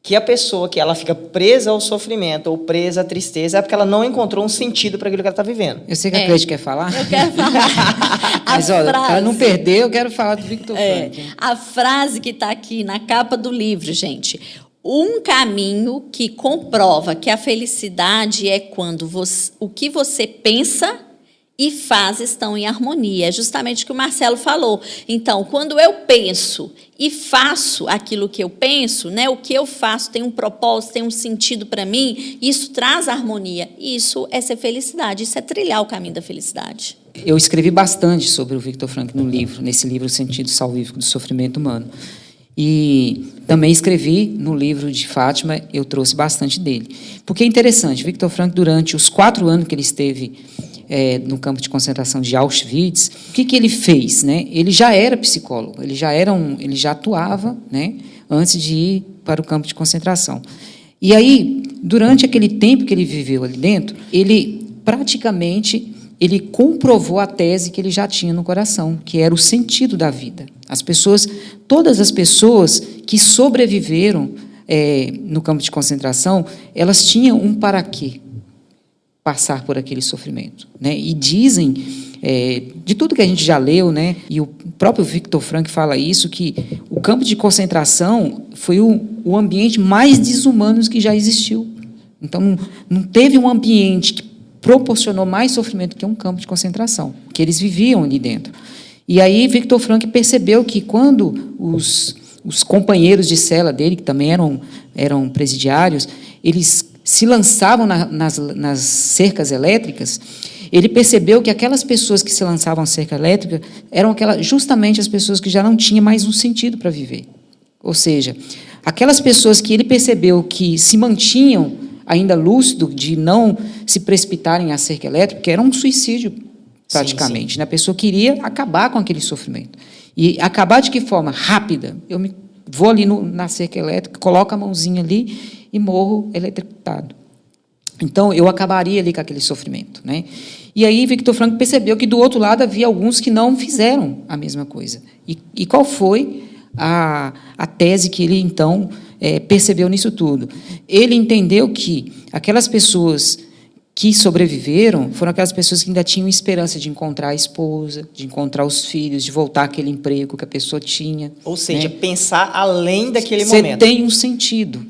A: que a pessoa que ela fica presa ao sofrimento ou presa à tristeza é porque ela não encontrou um sentido para aquilo que ela está vivendo.
C: Eu sei que a Cleide quer falar.
B: Eu quero falar.
C: Mas, olha, para não perder, eu quero falar do Viktor Frankl.
B: A frase que está aqui na capa do livro, gente. Um caminho que comprova que a felicidade é quando o que você pensa e faz estão em harmonia. É justamente o que o Marcelo falou. Então, quando eu penso e faço aquilo que eu penso, né, o que eu faço tem um propósito, tem um sentido para mim, isso traz harmonia. Isso é ser felicidade, isso é trilhar o caminho da felicidade.
C: Eu escrevi bastante sobre o Viktor Frankl nesse livro O Sentido Salvífico do Sofrimento Humano. E também escrevi no livro de Fátima, eu trouxe bastante dele. Porque é interessante, Viktor Frankl, durante os 4 anos que ele esteve no campo de concentração de Auschwitz, o que ele fez, né? Ele já era psicólogo, ele já atuava, né, antes de ir para o campo de concentração. E aí, durante aquele tempo que ele viveu ali dentro, ele praticamente comprovou a tese que ele já tinha no coração, que era o sentido da vida. Todas as pessoas que sobreviveram no campo de concentração, elas tinham um para quê passar por aquele sofrimento, né? E dizem, de tudo que a gente já leu, né? E o próprio Viktor Frankl fala isso, que o campo de concentração foi o ambiente mais desumano que já existiu. Então, não teve um ambiente que proporcionou mais sofrimento que um campo de concentração, que eles viviam ali dentro. E aí Viktor Frankl percebeu que quando os companheiros de cela dele, que também eram presidiários, eles se lançavam nas cercas elétricas, ele percebeu que aquelas pessoas que se lançavam à cerca elétrica eram justamente as pessoas que já não tinham mais um sentido para viver. Ou seja, aquelas pessoas que ele percebeu que se mantinham ainda lúcido de não se precipitarem à cerca elétrica, que era um suicídio, praticamente. Sim. A pessoa queria acabar com aquele sofrimento. E acabar de que forma? Rápida. Eu vou ali na cerca elétrica, coloco a mãozinha ali e morro eletrocutado. Então, eu acabaria ali com aquele sofrimento, né? E aí, Viktor Frankl percebeu que, do outro lado, havia alguns que não fizeram a mesma coisa. E qual foi a tese que ele, então, percebeu nisso tudo? Ele entendeu que aquelas pessoas que sobreviveram foram aquelas pessoas que ainda tinham esperança de encontrar a esposa, de encontrar os filhos, de voltar àquele emprego que a pessoa tinha.
A: Ou seja, né? Pensar além daquele
C: momento.
A: momento.
C: Você tem um sentido.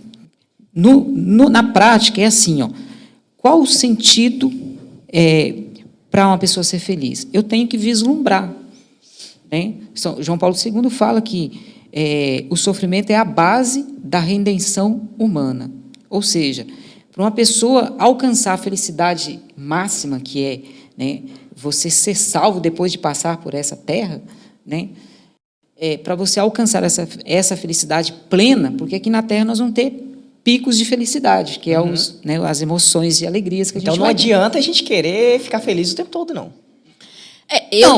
C: Na prática, é assim, ó, qual o sentido para uma pessoa ser feliz? Eu tenho que vislumbrar. Né? João Paulo II fala que o sofrimento é a base da redenção humana. Ou seja, para uma pessoa alcançar a felicidade máxima, que é, né, você ser salvo depois de passar por essa terra, né, para você alcançar essa felicidade plena, porque aqui na terra nós vamos ter picos de felicidade, que é as emoções e alegrias que a gente vai ter.
A: Então, não adianta a gente querer ficar feliz o tempo todo, não.
B: Eu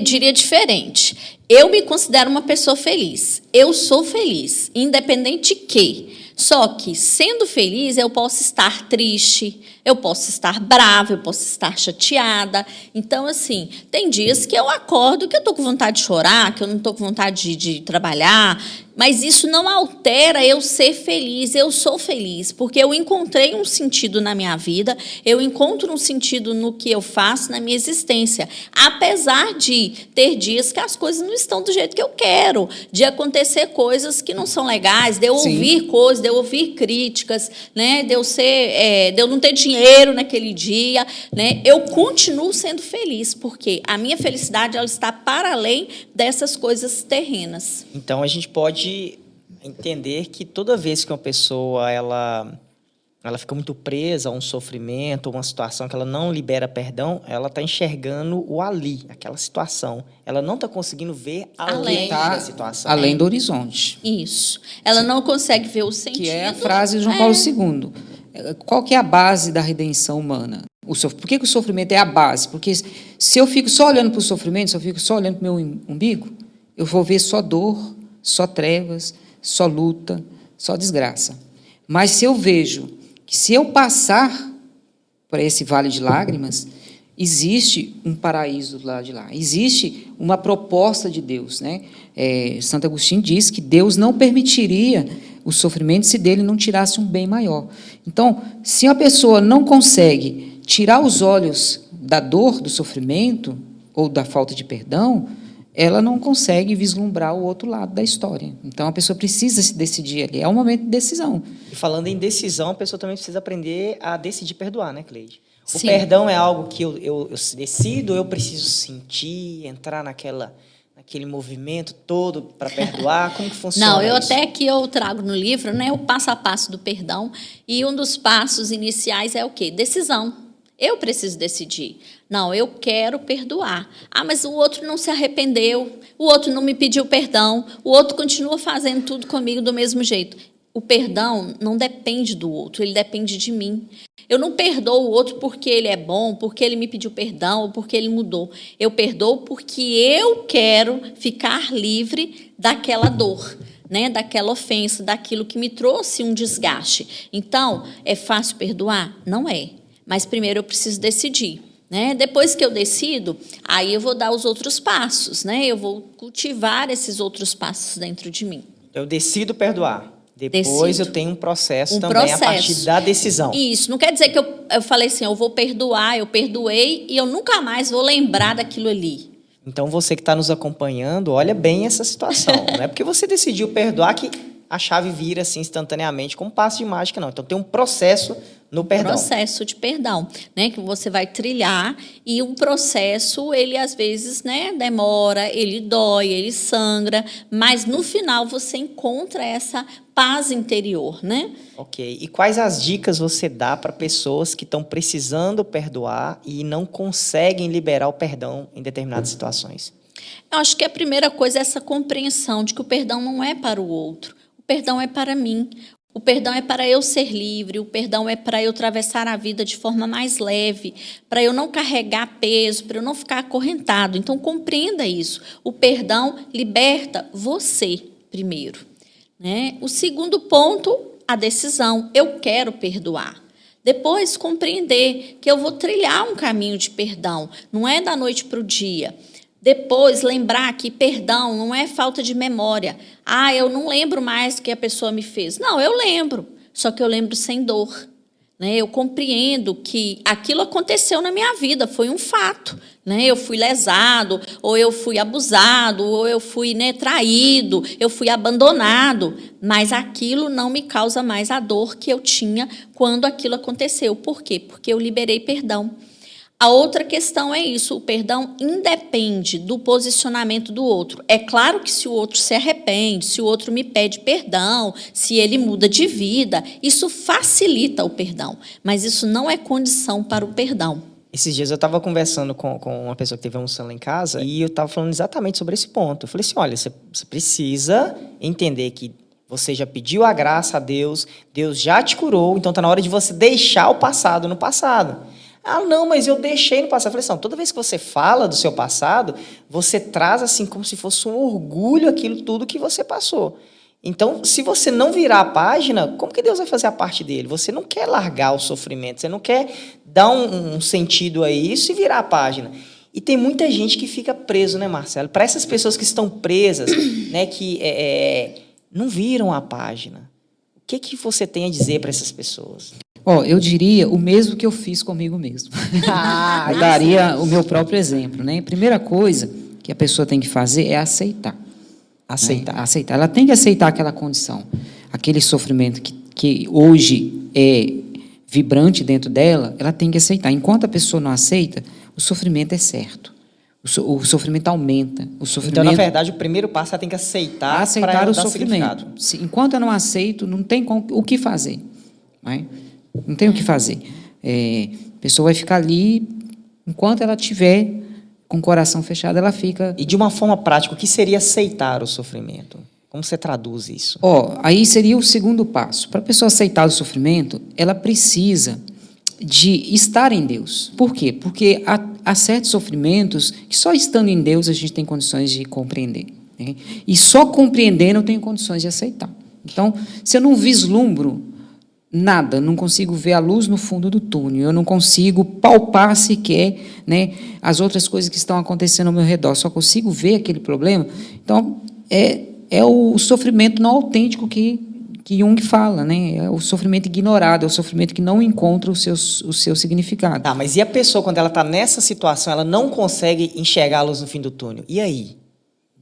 B: diria diferente. Eu me considero uma pessoa feliz. Eu sou feliz, independente de quê. Só que, sendo feliz, eu posso estar triste, eu posso estar brava, eu posso estar chateada. Então, assim, tem dias que eu acordo que eu estou com vontade de chorar, que eu não estou com vontade de trabalhar, mas isso não altera eu ser feliz. Eu sou feliz, porque eu encontrei um sentido na minha vida, eu encontro um sentido no que eu faço, na minha existência. Apesar de ter dias que as coisas não estão do jeito que eu quero, de acontecer coisas que não são legais, de eu ouvir coisas, de eu ouvir críticas, né, de eu não ter dinheiro naquele dia, né, eu continuo sendo feliz, porque a minha felicidade ela está para além dessas coisas terrenas.
A: Então, a gente pode entender que toda vez que uma pessoa ela fica muito presa a um sofrimento, uma situação que ela não libera perdão, ela está enxergando o ali, aquela situação. Ela não está conseguindo ver além da situação.
C: Além do horizonte.
B: Isso. Ela não consegue ver o sentido.
C: Que é a frase de João Paulo II. Qual que é a base da redenção humana? Por que o sofrimento é a base? Porque se eu fico só olhando para o sofrimento, se eu fico só olhando para o meu umbigo, eu vou ver só dor, só trevas, só luta, só desgraça. Mas se eu vejo que se eu passar por esse vale de lágrimas, existe um paraíso do lado de lá, existe uma proposta de Deus, né? Santo Agostinho diz que Deus não permitiria o sofrimento se dele não tirasse um bem maior. Então, se a pessoa não consegue tirar os olhos da dor, do sofrimento ou da falta de perdão, ela não consegue vislumbrar o outro lado da história. Então, a pessoa precisa se decidir ali. É um momento de decisão.
A: E falando em decisão, a pessoa também precisa aprender a decidir perdoar, né, Cleide? O
B: Sim.
A: perdão é algo que eu decido, eu preciso sentir, entrar naquele movimento todo para perdoar? Como que funciona
B: Não, eu
A: isso?
B: até que eu trago no livro, né, o passo a passo do perdão. E um dos passos iniciais é o quê? Decisão. Eu preciso decidir. Não, eu quero perdoar. Ah, mas o outro não se arrependeu, o outro não me pediu perdão, o outro continua fazendo tudo comigo do mesmo jeito. O perdão não depende do outro, ele depende de mim. Eu não perdoo o outro porque ele é bom, porque ele me pediu perdão ou porque ele mudou. Eu perdoo porque eu quero ficar livre daquela dor, né, daquela ofensa, daquilo que me trouxe um desgaste. Então, é fácil perdoar? Não é. Mas primeiro eu preciso decidir, né? Depois que eu decido, aí eu vou dar os outros passos, né? Eu vou cultivar esses outros passos dentro de mim.
A: Eu decido perdoar. Depois eu tenho um processo também a partir da decisão.
B: Isso, não quer dizer que eu falei assim, eu vou perdoar, eu perdoei e eu nunca mais vou lembrar daquilo ali.
A: Então, você que está nos acompanhando, olha bem essa situação. Não é porque você decidiu perdoar que a chave vira assim instantaneamente como um passe de mágica, não. Então, tem um processo no perdão.
B: Processo de perdão, né, que você vai trilhar, e um processo, ele às vezes, né, demora, ele dói, ele sangra, mas no final você encontra essa paz interior, né?
A: Ok. E quais as dicas você dá para pessoas que estão precisando perdoar e não conseguem liberar o perdão em determinadas situações?
B: Eu acho que a primeira coisa é essa compreensão de que o perdão não é para o outro, o perdão é para mim. O perdão é para eu ser livre, o perdão é para eu atravessar a vida de forma mais leve, para eu não carregar peso, para eu não ficar acorrentado. Então, compreenda isso. O perdão liberta você primeiro, né? O segundo ponto, a decisão. Eu quero perdoar. Depois, compreender que eu vou trilhar um caminho de perdão. Não é da noite para o dia. Depois, lembrar que perdão não é falta de memória. Ah, eu não lembro mais o que a pessoa me fez. Não, eu lembro, só que eu lembro sem dor. Né? Eu compreendo que aquilo aconteceu na minha vida, foi um fato. Né? Eu fui lesado, ou eu fui abusado, ou eu fui, né, traído, eu fui abandonado. Mas aquilo não me causa mais a dor que eu tinha quando aquilo aconteceu. Por quê? Porque eu liberei perdão. A outra questão é isso, o perdão independe do posicionamento do outro. É claro que se o outro se arrepende, se o outro me pede perdão, se ele muda de vida, isso facilita o perdão, mas isso não é condição para o perdão.
A: Esses dias eu estava conversando com uma pessoa que teve uma lá em casa e eu estava falando exatamente sobre esse ponto. Eu falei assim, olha, você precisa entender que você já pediu a graça a Deus, Deus já te curou, então está na hora de você deixar o passado no passado. Ah, não, mas eu deixei no passado. Eu falei assim, não, toda vez que você fala do seu passado, você traz assim como se fosse um orgulho aquilo tudo que você passou. Então, se você não virar a página, como que Deus vai fazer a parte dele? Você não quer largar o sofrimento, você não quer dar um sentido a isso e virar a página. E tem muita gente que fica preso, né, Marcelo? Para essas pessoas que estão presas, né, que não viram a página, o que você tem a dizer para essas pessoas?
C: Eu diria o mesmo que eu fiz comigo mesmo. Eu daria o meu próprio exemplo, né? Primeira coisa que a pessoa tem que fazer é aceitar.
A: Aceitar.
C: Né? Aceitar. Ela tem que aceitar aquela condição, aquele sofrimento que hoje é vibrante dentro dela, ela tem que aceitar. Enquanto a pessoa não aceita, o sofrimento é certo. O sofrimento aumenta.
A: Então, na verdade, o primeiro passo ela tem que aceitar
C: o sofrimento. Enquanto eu não aceito, não tem o que fazer. Não tem o que fazer. A pessoa vai ficar ali, enquanto ela estiver com o coração fechado, ela fica...
A: E de uma forma prática, o que seria aceitar o sofrimento? Como você traduz isso?
C: Aí seria o segundo passo. Para a pessoa aceitar o sofrimento, ela precisa de estar em Deus. Por quê? Porque há certos sofrimentos que só estando em Deus a gente tem condições de compreender. Né? E só compreendendo eu tenho condições de aceitar. Então, se eu não vislumbro nada, não consigo ver a luz no fundo do túnel, eu não consigo palpar sequer, né, as outras coisas que estão acontecendo ao meu redor, só consigo ver aquele problema. Então, é o sofrimento não autêntico que Jung fala, né? É o sofrimento ignorado, é o sofrimento que não encontra o seu significado.
A: Tá, mas e a pessoa, quando ela está nessa situação, ela não consegue enxergar a luz no fim do túnel? E aí?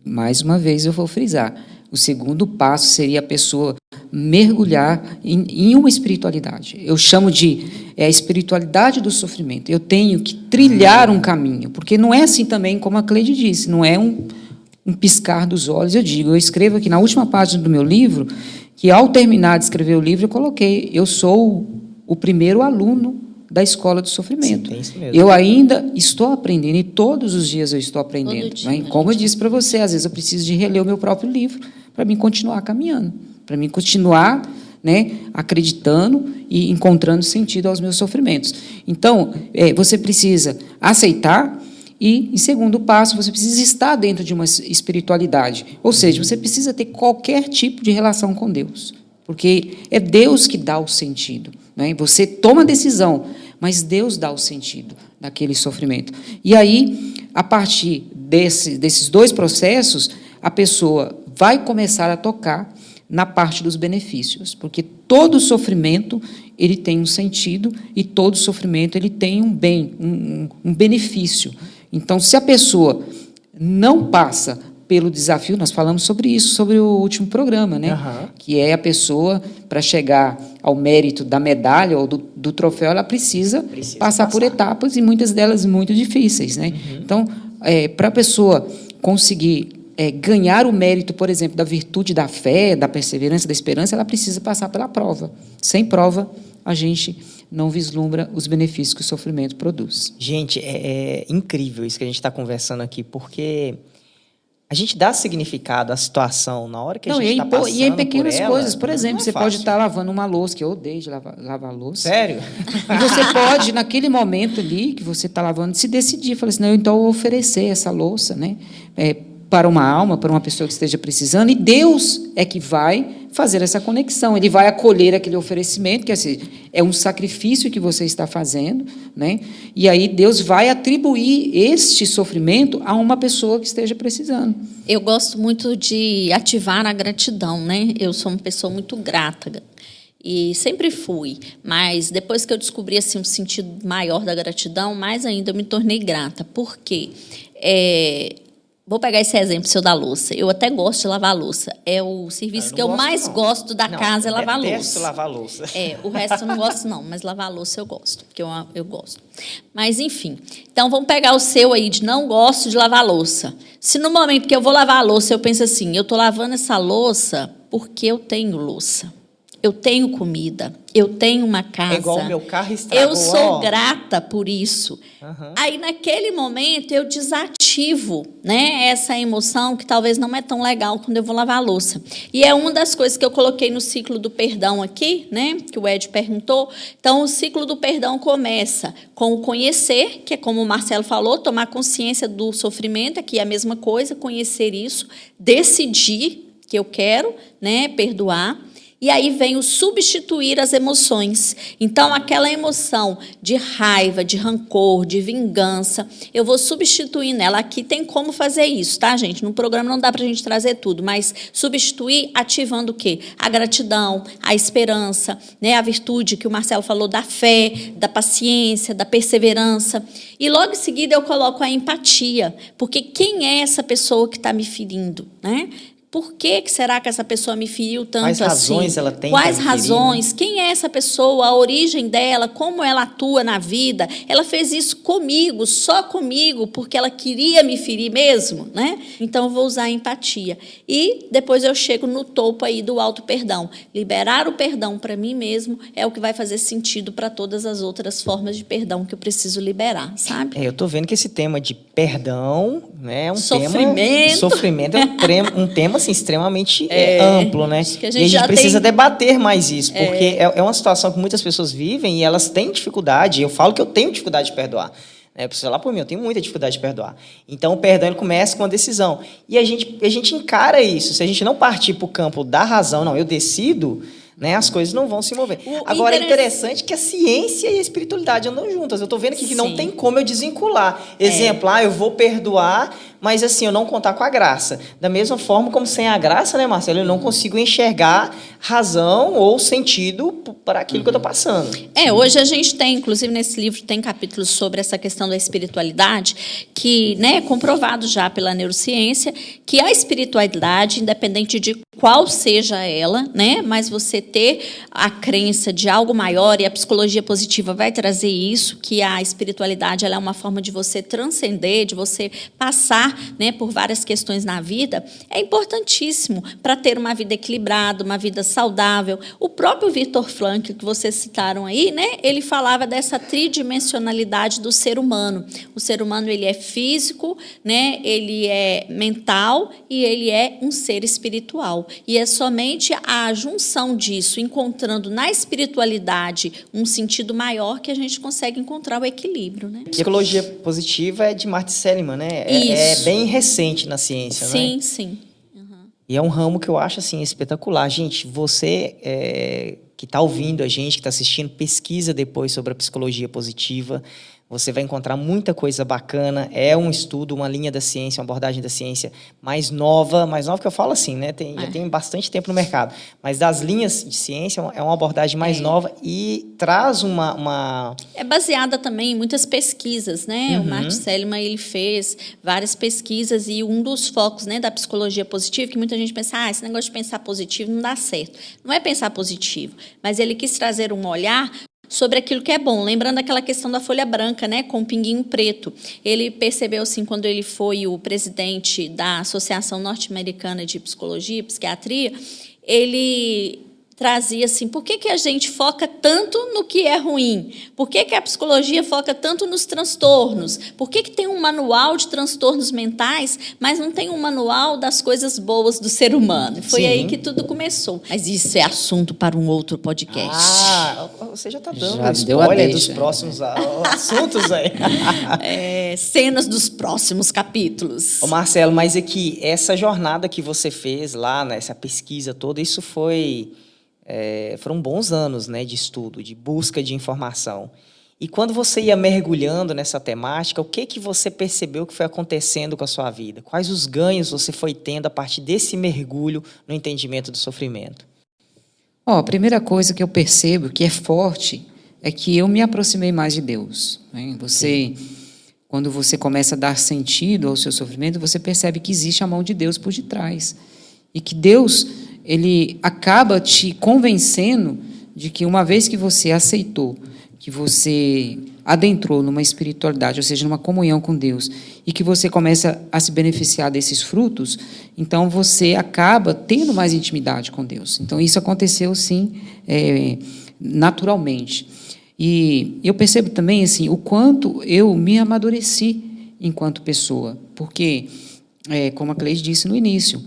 C: Mais uma vez eu vou frisar. O segundo passo seria a pessoa mergulhar em uma espiritualidade. Eu chamo de a espiritualidade do sofrimento. Eu tenho que trilhar um caminho, porque não é assim também como a Cleide disse, não é um piscar dos olhos. Eu escrevo aqui na última página do meu livro, que ao terminar de escrever o livro, eu coloquei, eu sou o primeiro aluno da escola do sofrimento.
A: Sim, isso mesmo.
C: Eu ainda estou aprendendo, e todos os dias eu estou aprendendo. Né? Como eu disse para você, às vezes eu preciso de reler o meu próprio livro para mim continuar caminhando, para mim continuar, né, acreditando e encontrando sentido aos meus sofrimentos. Então, você precisa aceitar e, em segundo passo, você precisa estar dentro de uma espiritualidade. Ou seja, você precisa ter qualquer tipo de relação com Deus, porque é Deus que dá o sentido. Né? Você toma a decisão, mas Deus dá o sentido daquele sofrimento. E aí, a partir desses dois processos, a pessoa vai começar a tocar na parte dos benefícios, porque todo sofrimento ele tem um sentido e todo sofrimento ele tem um bem, um benefício. Então, se a pessoa não passa pelo desafio, nós falamos sobre isso, sobre o último programa, né? Que é a pessoa, para chegar ao mérito da medalha ou do troféu, ela precisa passar por etapas, e muitas delas muito difíceis, né? Então, para a pessoa conseguir ganhar o mérito, por exemplo, da virtude da fé, da perseverança, da esperança, ela precisa passar pela prova. Sem prova, a gente não vislumbra os benefícios que o sofrimento produz.
A: Gente, é incrível isso que a gente está conversando aqui, porque a gente dá significado à situação na hora que a gente está passando por ela.
C: E em pequenas coisas. Por exemplo, você
A: fácil.
C: pode estar lavando uma louça, que eu odeio de lavar louça.
A: Sério?
C: E você pode, naquele momento ali que você está lavando, se decidir, falar assim, não, então eu vou oferecer essa louça, né? Para uma alma, para uma pessoa que esteja precisando, e Deus é que vai fazer essa conexão. Ele vai acolher aquele oferecimento, que assim, é um sacrifício que você está fazendo, né? E aí Deus vai atribuir este sofrimento a uma pessoa que esteja precisando.
B: Eu gosto muito de ativar a gratidão, né? Eu sou uma pessoa muito grata. E sempre fui, mas depois que eu descobri assim, um sentido maior da gratidão, mais ainda eu me tornei grata. Por quê? Vou pegar esse exemplo seu da louça. Eu até gosto de lavar a louça. É o serviço que eu mais gosto da casa, é lavar a louça. Eu detesto
A: lavar louça.
B: O resto eu não gosto, não. Mas lavar a louça eu gosto, porque eu gosto. Mas, enfim. Então, vamos pegar o seu aí de não gosto de lavar a louça. Se no momento que eu vou lavar a louça, eu penso assim, eu estou lavando essa louça porque eu tenho louça. Eu tenho comida, eu tenho uma casa.
A: É igual o meu carro estragou.
B: Eu sou grata por isso. Aí, naquele momento, eu desativo, né, essa emoção que talvez não é tão legal quando eu vou lavar a louça. E é uma das coisas que eu coloquei no ciclo do perdão aqui, né, que o Ed perguntou. Então, o ciclo do perdão começa com o conhecer, que é como o Marcelo falou, tomar consciência do sofrimento, aqui é a mesma coisa, conhecer isso, decidir que eu quero, né, perdoar. E aí vem o substituir as emoções. Então, aquela emoção de raiva, de rancor, de vingança, eu vou substituir nela. Aqui tem como fazer isso, tá, gente? No programa não dá para a gente trazer tudo, mas substituir ativando o quê? A gratidão, a esperança, né? A virtude que o Marcelo falou da fé, da paciência, da perseverança. E logo em seguida eu coloco a empatia, porque quem é essa pessoa que está me ferindo, né? Por que será que essa pessoa me feriu tanto assim?
A: Quais razões ela tem?
B: Quais razões? Quem é essa pessoa? A origem dela? Como ela atua na vida? Ela fez isso comigo, só comigo, porque ela queria me ferir mesmo, né? Então, eu vou usar a empatia. E depois eu chego no topo aí do auto-perdão. Liberar o perdão para mim mesmo é o que vai fazer sentido para todas as outras formas de perdão que eu preciso liberar, sabe?
A: Eu estou vendo que esse tema de perdão, né, é um
B: sofrimento.
A: Sofrimento é um tema assim, extremamente amplo, né?
B: Que
A: e a gente precisa debater mais isso, porque é uma situação que muitas pessoas vivem e elas têm dificuldade. Eu falo que eu tenho dificuldade de perdoar. Eu preciso falar por mim, eu tenho muita dificuldade de perdoar. Então, o perdão ele começa com a decisão. E a gente encara isso. Se a gente não partir para o campo da razão, não, eu decido, né, as coisas não vão se mover. Agora, é interessante que a ciência e a espiritualidade andam juntas. Eu estou vendo aqui que não tem como eu desvincular. Exemplo, eu vou perdoar, mas assim, eu não contar com a graça. Da mesma forma como sem a graça, né, Marcelo, eu não consigo enxergar razão ou sentido para aquilo que eu estou passando.
B: Hoje a gente tem, inclusive nesse livro, tem capítulos sobre essa questão da espiritualidade, que, né, é comprovado já pela neurociência, que a espiritualidade, independente de qual seja ela, né, mas você ter a crença de algo maior, e a psicologia positiva vai trazer isso, que a espiritualidade ela é uma forma de você transcender, de você passar, né, por várias questões na vida, é importantíssimo para ter uma vida equilibrada, uma vida saudável. O próprio Viktor Frankl, que vocês citaram aí, né, ele falava dessa tridimensionalidade do ser humano. O ser humano ele é físico, né, ele é mental e ele é um ser espiritual. E é somente a junção disso, encontrando na espiritualidade um sentido maior, que a gente consegue encontrar o equilíbrio, né?
A: Psicologia positiva é de Martin Seligman, né? É bem recente na ciência,
B: sim,
A: né?
B: Sim.
A: E é um ramo que eu acho assim espetacular. Gente, você que está ouvindo a gente, que está assistindo, pesquisa depois sobre a psicologia positiva. Você vai encontrar muita coisa bacana. É um estudo, uma linha da ciência, uma abordagem da ciência mais nova que eu falo assim, né? Já tem bastante tempo no mercado. Mas das linhas de ciência é uma abordagem mais nova e traz uma...
B: É baseada também em muitas pesquisas, né? O Martin Seligman, ele fez várias pesquisas e um dos focos, né, da psicologia positiva, que muita gente pensa, esse negócio de pensar positivo não dá certo. Não é pensar positivo, mas ele quis trazer um olhar sobre aquilo que é bom, lembrando aquela questão da folha branca, né, com o pinguinho preto. Ele percebeu, assim, quando ele foi o presidente da Associação Norte-Americana de Psicologia e Psiquiatria, ele trazia assim, por que a gente foca tanto no que é ruim? Por que a psicologia foca tanto nos transtornos? Por que tem um manual de transtornos mentais, mas não tem um manual das coisas boas do ser humano? Foi aí que tudo começou. Mas isso é assunto para um outro podcast.
A: Você já está dando
C: Já
A: spoiler dos próximos assuntos aí.
B: Cenas dos próximos capítulos.
A: Ô Marcelo, mas aqui, essa jornada que você fez lá, nessa pesquisa toda, isso foram bons anos, né, de estudo, de busca de informação. E quando você ia mergulhando nessa temática, o que você percebeu que foi acontecendo com a sua vida? Quais os ganhos você foi tendo a partir desse mergulho no entendimento do sofrimento?
C: A primeira coisa que eu percebo que é forte é que eu me aproximei mais de Deus, né? Quando você começa a dar sentido ao seu sofrimento, você percebe que existe a mão de Deus por detrás. E que Deus, ele acaba te convencendo de que uma vez que você aceitou, que você adentrou numa espiritualidade, ou seja, numa comunhão com Deus, e que você começa a se beneficiar desses frutos, então você acaba tendo mais intimidade com Deus. Então, isso aconteceu, sim, naturalmente. E eu percebo também assim, o quanto eu me amadureci enquanto pessoa, porque, como a Cleide disse no início,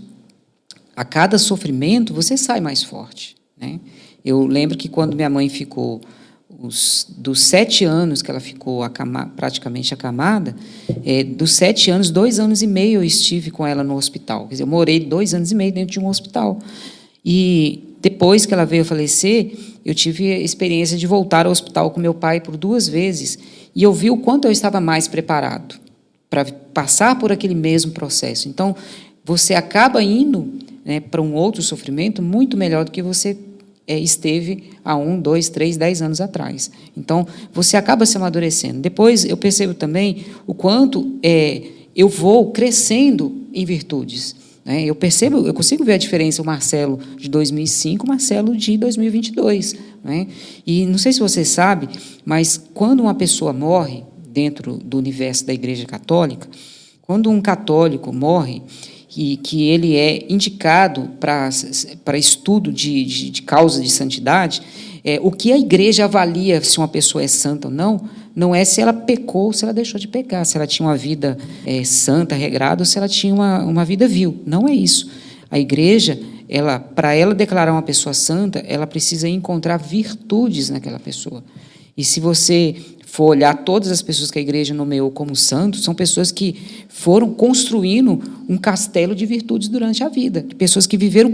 C: a cada sofrimento você sai mais forte, né? Eu lembro que quando minha mãe ficou, dos 7 anos que ela ficou praticamente acamada, dos 7 anos, 2 anos e meio eu estive com ela no hospital. Quer dizer, eu morei 2 anos e meio dentro de um hospital. E depois que ela veio a falecer, eu tive a experiência de voltar ao hospital com meu pai por 2 vezes, e eu vi o quanto eu estava mais preparado para passar por aquele mesmo processo. Então, você acaba indo, né, para um outro sofrimento muito melhor do que você esteve há 1, 2, 3, 10 anos atrás. Então, você acaba se amadurecendo. Depois, eu percebo também o quanto eu vou crescendo em virtudes, né? Eu consigo ver a diferença, o Marcelo de 2005, o Marcelo de 2022. Né? E não sei se você sabe, mas quando uma pessoa morre dentro do universo da Igreja Católica, quando um católico morre, e que ele é indicado para estudo de causa de santidade, o que a igreja avalia se uma pessoa é santa ou não é se ela pecou ou se ela deixou de pecar, se ela tinha uma vida santa, regrada, ou se ela tinha uma vida vil. Não é isso. A igreja, para ela declarar uma pessoa santa, ela precisa encontrar virtudes naquela pessoa. E se você for olhar todas as pessoas que a igreja nomeou como santos, são pessoas que foram construindo um castelo de virtudes durante a vida. Pessoas que viveram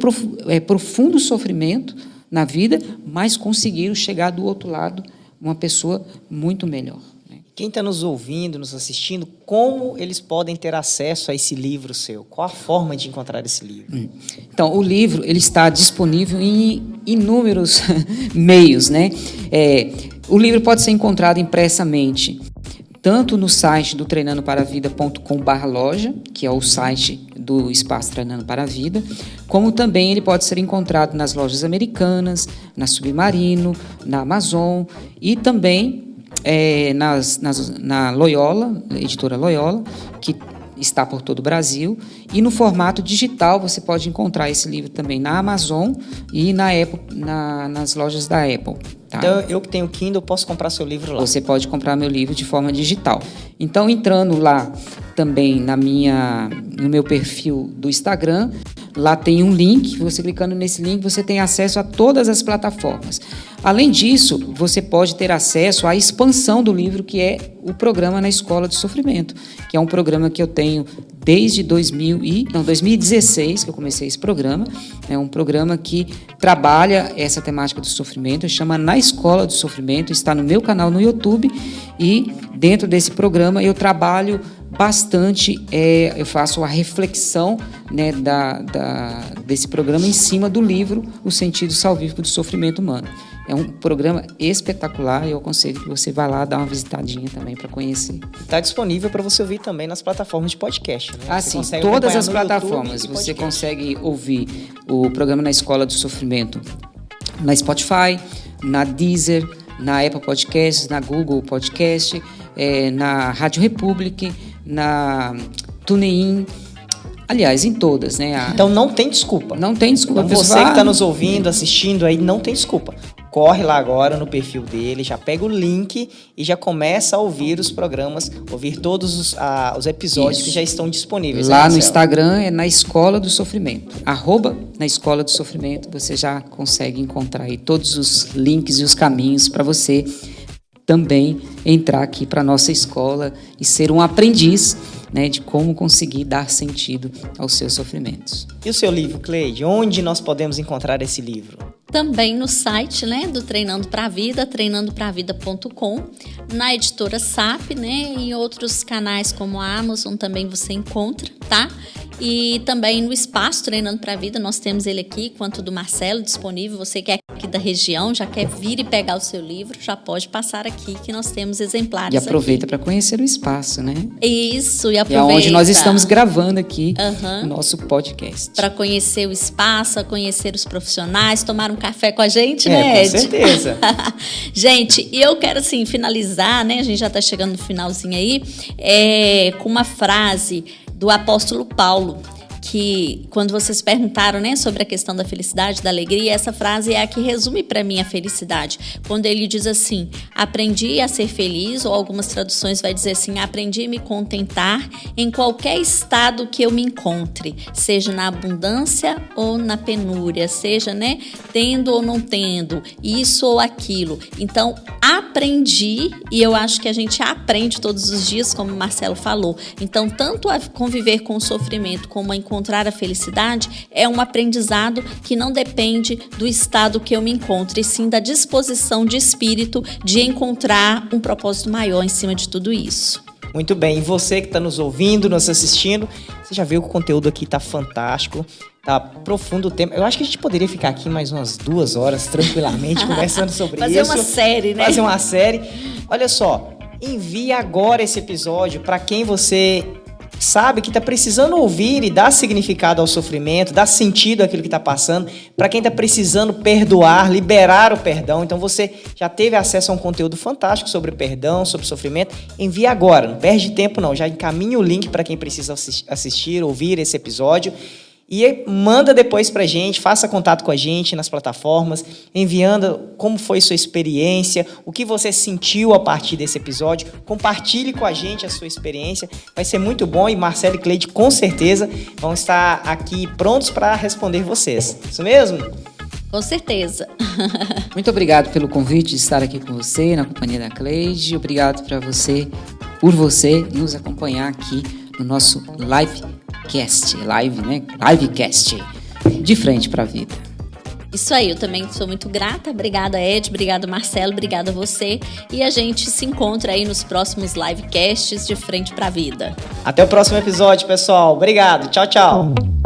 C: profundo sofrimento na vida, mas conseguiram chegar do outro lado uma pessoa muito melhor.
A: Quem está nos ouvindo, nos assistindo, como eles podem ter acesso a esse livro seu? Qual a forma de encontrar esse livro?
C: Então, o livro ele está disponível em inúmeros meios, né? O livro pode ser encontrado impressamente, tanto no site do treinandoparaVida.com/loja, que é o site do Espaço Treinando para a Vida, como também ele pode ser encontrado nas lojas Americanas, na Submarino, na Amazon e também na Loyola, editora Loyola, que está por todo o Brasil, e no formato digital você pode encontrar esse livro também na Amazon e na Apple, nas lojas da Apple. Tá?
A: Então, eu que tenho Kindle, posso comprar seu livro lá?
C: Você pode comprar meu livro de forma digital. Então, entrando lá também no meu perfil do Instagram, lá tem um link, você clicando nesse link, você tem acesso a todas as plataformas. Além disso, você pode ter acesso à expansão do livro, que é o programa Na Escola do Sofrimento, que é um programa que eu tenho desde 2016 que eu comecei esse programa. É um programa que trabalha essa temática do sofrimento, chama Na Escola do Sofrimento, está no meu canal no YouTube, e dentro desse programa eu trabalho bastante, eu faço a reflexão, né, desse programa em cima do livro O Sentido Salvífico do Sofrimento Humano. É um programa espetacular e eu aconselho que você vá lá dar uma visitadinha também para conhecer.
A: Está disponível para você ouvir também nas plataformas de podcast, né?
C: Ah, sim, todas as plataformas. Você consegue ouvir o programa Na Escola do Sofrimento na Spotify, na Deezer, na Apple Podcasts, na Google Podcast, na Rádio Republic, na TuneIn. Aliás, em todas, né?
A: Então não tem desculpa.
C: Não tem desculpa.
A: Então você que está nos ouvindo, assistindo aí, não tem desculpa. Corre lá agora no perfil dele, já pega o link e já começa a ouvir os programas, ouvir todos os episódios que já estão disponíveis.
C: Lá no Instagram é Na Escola do Sofrimento. @Na Escola do Sofrimento, você já consegue encontrar aí todos os links e os caminhos para você também entrar aqui para a nossa escola e ser um aprendiz, né, de como conseguir dar sentido aos seus sofrimentos.
A: E o seu livro, Cleide? Onde nós podemos encontrar esse livro?
B: Também no site, né, do Treinando pra Vida, treinandopravida.com, na editora SAP, né, e em outros canais como a Amazon também você encontra, tá? E também no espaço Treinando pra Vida, nós temos ele aqui, quanto do Marcelo, disponível. Você que é aqui da região, já quer vir e pegar o seu livro, já pode passar aqui que nós temos exemplares.
C: E aproveita para conhecer o espaço, né?
B: Isso, e aproveita.
C: É onde nós estamos gravando aqui o nosso podcast.
B: Para conhecer o espaço, conhecer os profissionais, tomar um café com a gente, né, Ed?
A: Com certeza.
B: Gente, e eu quero, assim, finalizar, né? A gente já está chegando no finalzinho aí, com uma frase do apóstolo Paulo, que quando vocês perguntaram, né, sobre a questão da felicidade, da alegria, essa frase é a que resume para mim a felicidade. Quando ele diz assim, aprendi a ser feliz, ou algumas traduções vai dizer assim, aprendi a me contentar em qualquer estado que eu me encontre, seja na abundância ou na penúria, seja, né, tendo ou não tendo, isso ou aquilo. Então, aprendi, e eu acho que a gente aprende todos os dias, como o Marcelo falou. Então, tanto a conviver com o sofrimento como a encontrar a felicidade é um aprendizado que não depende do estado que eu me encontro, e sim da disposição de espírito de encontrar um propósito maior em cima de tudo isso.
A: Muito bem, e você que está nos ouvindo, nos assistindo, você já viu que o conteúdo aqui está fantástico, tá profundo o tema. Eu acho que a gente poderia ficar aqui mais umas 2 horas tranquilamente conversando sobre
B: Fazer
A: isso.
B: Fazer uma série, né?
A: Fazer uma série. Olha só, envie agora esse episódio para quem você sabe que está precisando ouvir e dar significado ao sofrimento, dar sentido àquilo que está passando, para quem está precisando perdoar, liberar o perdão. Então você já teve acesso a um conteúdo fantástico sobre perdão, sobre sofrimento, envie agora, não perde tempo não, já encaminhe o link para quem precisa assistir, ouvir esse episódio. E manda depois pra gente, faça contato com a gente nas plataformas, enviando como foi sua experiência, o que você sentiu a partir desse episódio. Compartilhe com a gente a sua experiência, vai ser muito bom, e Marcelo e Cleide com certeza vão estar aqui prontos para responder vocês. Isso mesmo?
B: Com certeza.
C: Muito obrigado pelo convite de estar aqui com você, na companhia da Cleide. Obrigado por você nos acompanhar aqui no nosso livecast, livecast, de frente para a vida.
B: Isso aí, eu também sou muito grata. Obrigada, Ed, obrigada, Marcelo, obrigada a você. E a gente se encontra aí nos próximos livecasts de frente para a vida.
A: Até o próximo episódio, pessoal. Obrigado. Tchau, tchau.